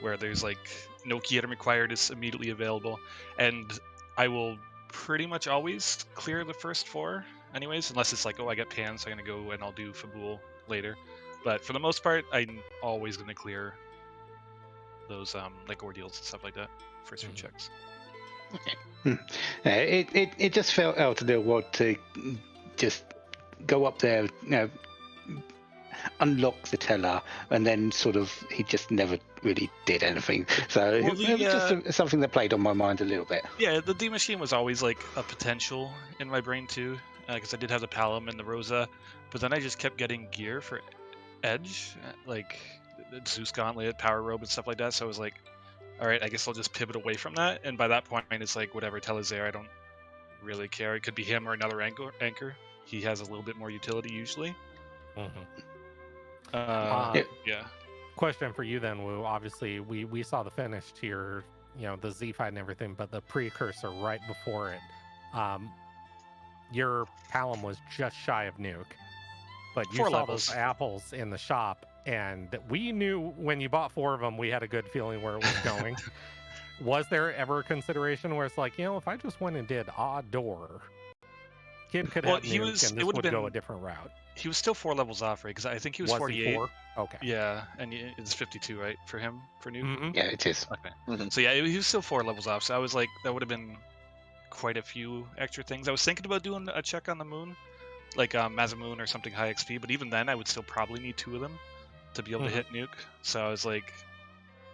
Where there's like no key item required, is immediately available, and I will pretty much always clear the first 4, anyways, unless it's like, oh, I get Pan, so I'm gonna go and I'll do Fabul later. But for the most part, I'm always gonna clear those like ordeals and stuff like that. First few checks. It just felt out a little odd to just go up there, unlock the Teller, and then sort of he just never really did anything. So Well, it was just something that played on my mind a little bit. Yeah, the D machine was always like a potential in my brain too, because I did have the Palom and the Rosa, but then I just kept getting gear for Edge, like the Zeus Gauntlet, Power Robe, and stuff like that. So I was like, all right, I guess I'll just pivot away from that. And by that point, it's like whatever Teller's there, I don't really care. It could be him or another anchor. He has a little bit more utility usually. Yeah. Question for you then, Wu. Obviously, we saw the finish to your, the Z fight and everything, but the precursor right before it, your Palom was just shy of Nuke, but you 4 saw levels. those apples in the shop, and we knew when you bought 4 of them, we had a good feeling where it was going. Was there ever a consideration where it's like, if I just went and did Odd Door, Kid could have Nuke, and this would go a different route? He was still 4 levels off, right? Because I think he was 48. He 4? Okay. Yeah, and it's 52, right, for him, for Nuke? Mm-hmm. Yeah, it is. Okay. So yeah, he was still 4 levels off, so I was like, that would have been quite a few extra things. I was thinking about doing a check on the moon, like Mazamoon or something high XP, but even then I would still probably need 2 of them to be able to hit Nuke. So I was like,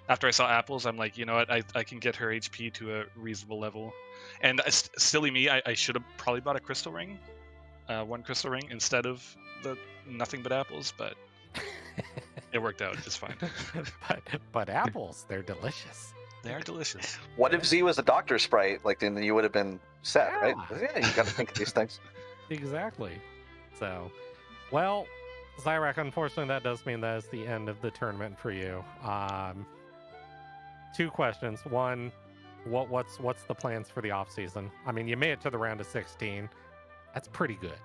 after I saw apples, I'm like, you know what, I can get her HP to a reasonable level. And silly me, I should have probably bought a crystal ring, 1 crystal ring, instead of the nothing but apples, but it worked out just fine. but apples, they're delicious. They are delicious. What if Z was a Doctor Sprite? Like, then you would have been set, right? Yeah. Yeah, you got to think of these things. Exactly. So, well, Xyrak, unfortunately, that does mean that is the end of the tournament for you. 2 questions. One, what's the plans for the off season? I mean, you made it to the round of 16. That's pretty good.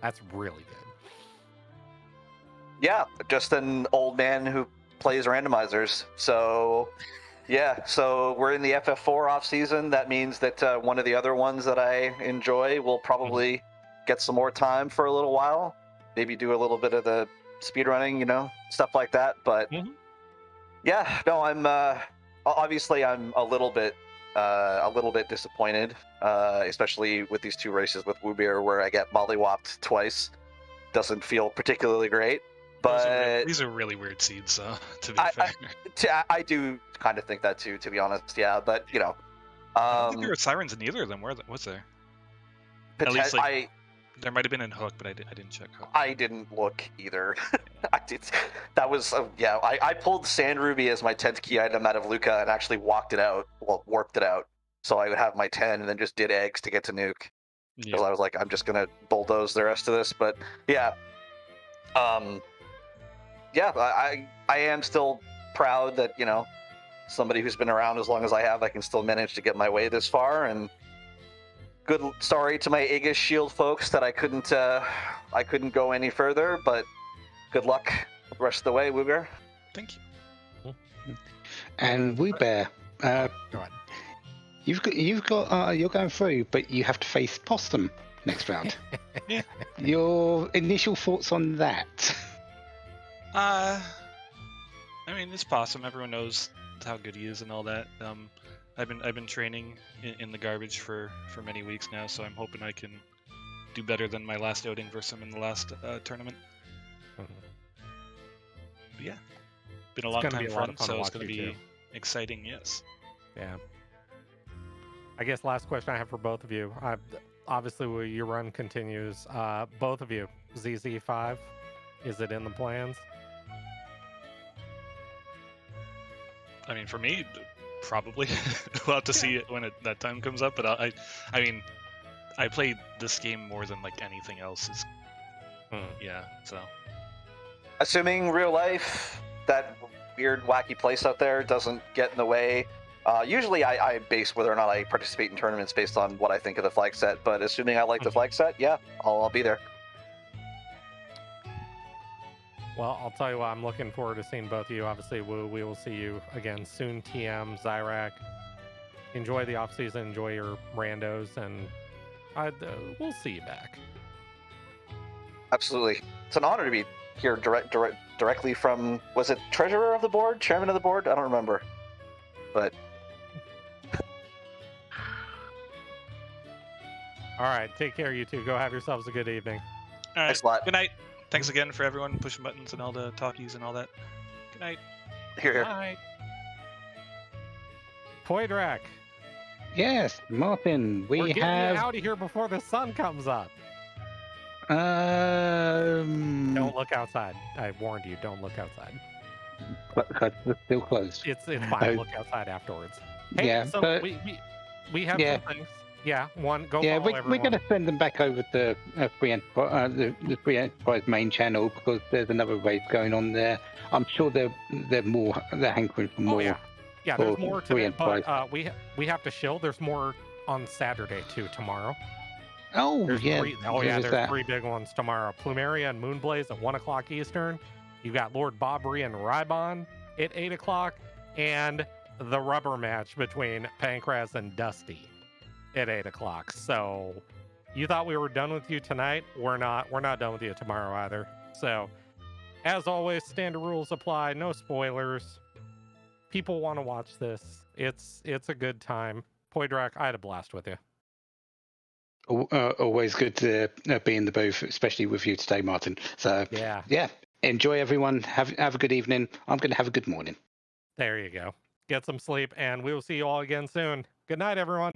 That's really good. Yeah, just an old man who plays randomizers. So, yeah, so we're in the FF4 off season. That means that one of the other ones that I enjoy will probably get some more time for a little while. Maybe do a little bit of the speedrunning, stuff like that. But yeah, no, I'm obviously I'm a little bit disappointed, especially with these 2 races with Wewbear where I get mollywopped twice. Doesn't feel particularly great. But these are really weird seeds, to be fair. I do kind of think that too, to be honest. Yeah, but I don't think there were sirens in either of them. Was there? At least there might have been in Hook, but I didn't check Hook. I didn't look either. I did. That was I pulled Sand Ruby as my 10th key item out of Luca and actually warped it out, so I would have my 10 and then just did eggs to get to Nuke. Because I was like, I'm just gonna bulldoze the rest of this. But yeah, I am still proud that somebody who's been around as long as I have, I can still manage to get my way this far. And good sorry to my Aegis Shield folks that I couldn't go any further. But good luck the rest of the way, Wewbear. Thank you. And Wewbear, Go ahead. you're going through, but you have to face Possum next round. Your initial thoughts on that? I mean, it's Possum. Everyone knows how good he is and all that. I've been training in the garbage for many weeks now, so I'm hoping I can do better than my last outing versus him in the last tournament. But yeah, been a long time front, so it's going to be exciting. Yes. Yeah. I guess last question I have for both of you. Obviously, your run continues. Both of you, ZZ5, is it in the plans? I mean, for me, probably. We'll have to see it when that time comes up. But I mean, I played this game more than like anything else. Yeah, so. Assuming real life, that weird, wacky place out there doesn't get in the way. Usually I base whether or not I participate in tournaments based on what I think of the flag set, but assuming I like the flag set, yeah, I'll be there. Well, I'll tell you what, I'm looking forward to seeing both of you. Obviously, we will see you again soon. TM, Xyrak. Enjoy the off season, enjoy your randos, and we'll see you back. Absolutely. It's an honor to be here directly from, was it treasurer of the board, chairman of the board? I don't remember. But all right, take care, you two. Go have yourselves a good evening. All right. Thanks a lot. Good night. Thanks again for everyone pushing buttons and all the talkies and all that. Good night. here. Bye. Poidrak, Yes, Martin, we're we getting have. you out of here before the sun comes up. Don't look outside. I warned you, don't look outside. We're still closed. It's fine. Look outside afterwards. Hey, Yeah, so but- we have Yeah. some things. Yeah, one, go Yeah, follow we're everyone. going to send them back over to Free Enterprise, the Free Enterprise main channel, because there's another raid going on there. I'm sure they're hankering for more. Oh, yeah. Yeah, there's for more Free today, but Enterprise. we have to shield. There's more on Saturday, too, tomorrow. Oh, There's yeah. there's that. 3 big ones tomorrow. Plumeria and Moonblaze at 1 o'clock Eastern. You got Lord Bobry and Rybon at 8 o'clock. And the rubber match between Pancras and Dusty at 8 o'clock. So you thought we were done with you tonight? We're not done with you tomorrow either. So as always, standard rules apply, no spoilers. People want to watch this. It's a good time. Poidrak, I had a blast with you. Always good to be in the booth, especially with you today, Martin. So yeah, enjoy everyone. Have a good evening. I'm going to have a good morning. There you go. Get some sleep, and we will see you all again soon. Good night, everyone.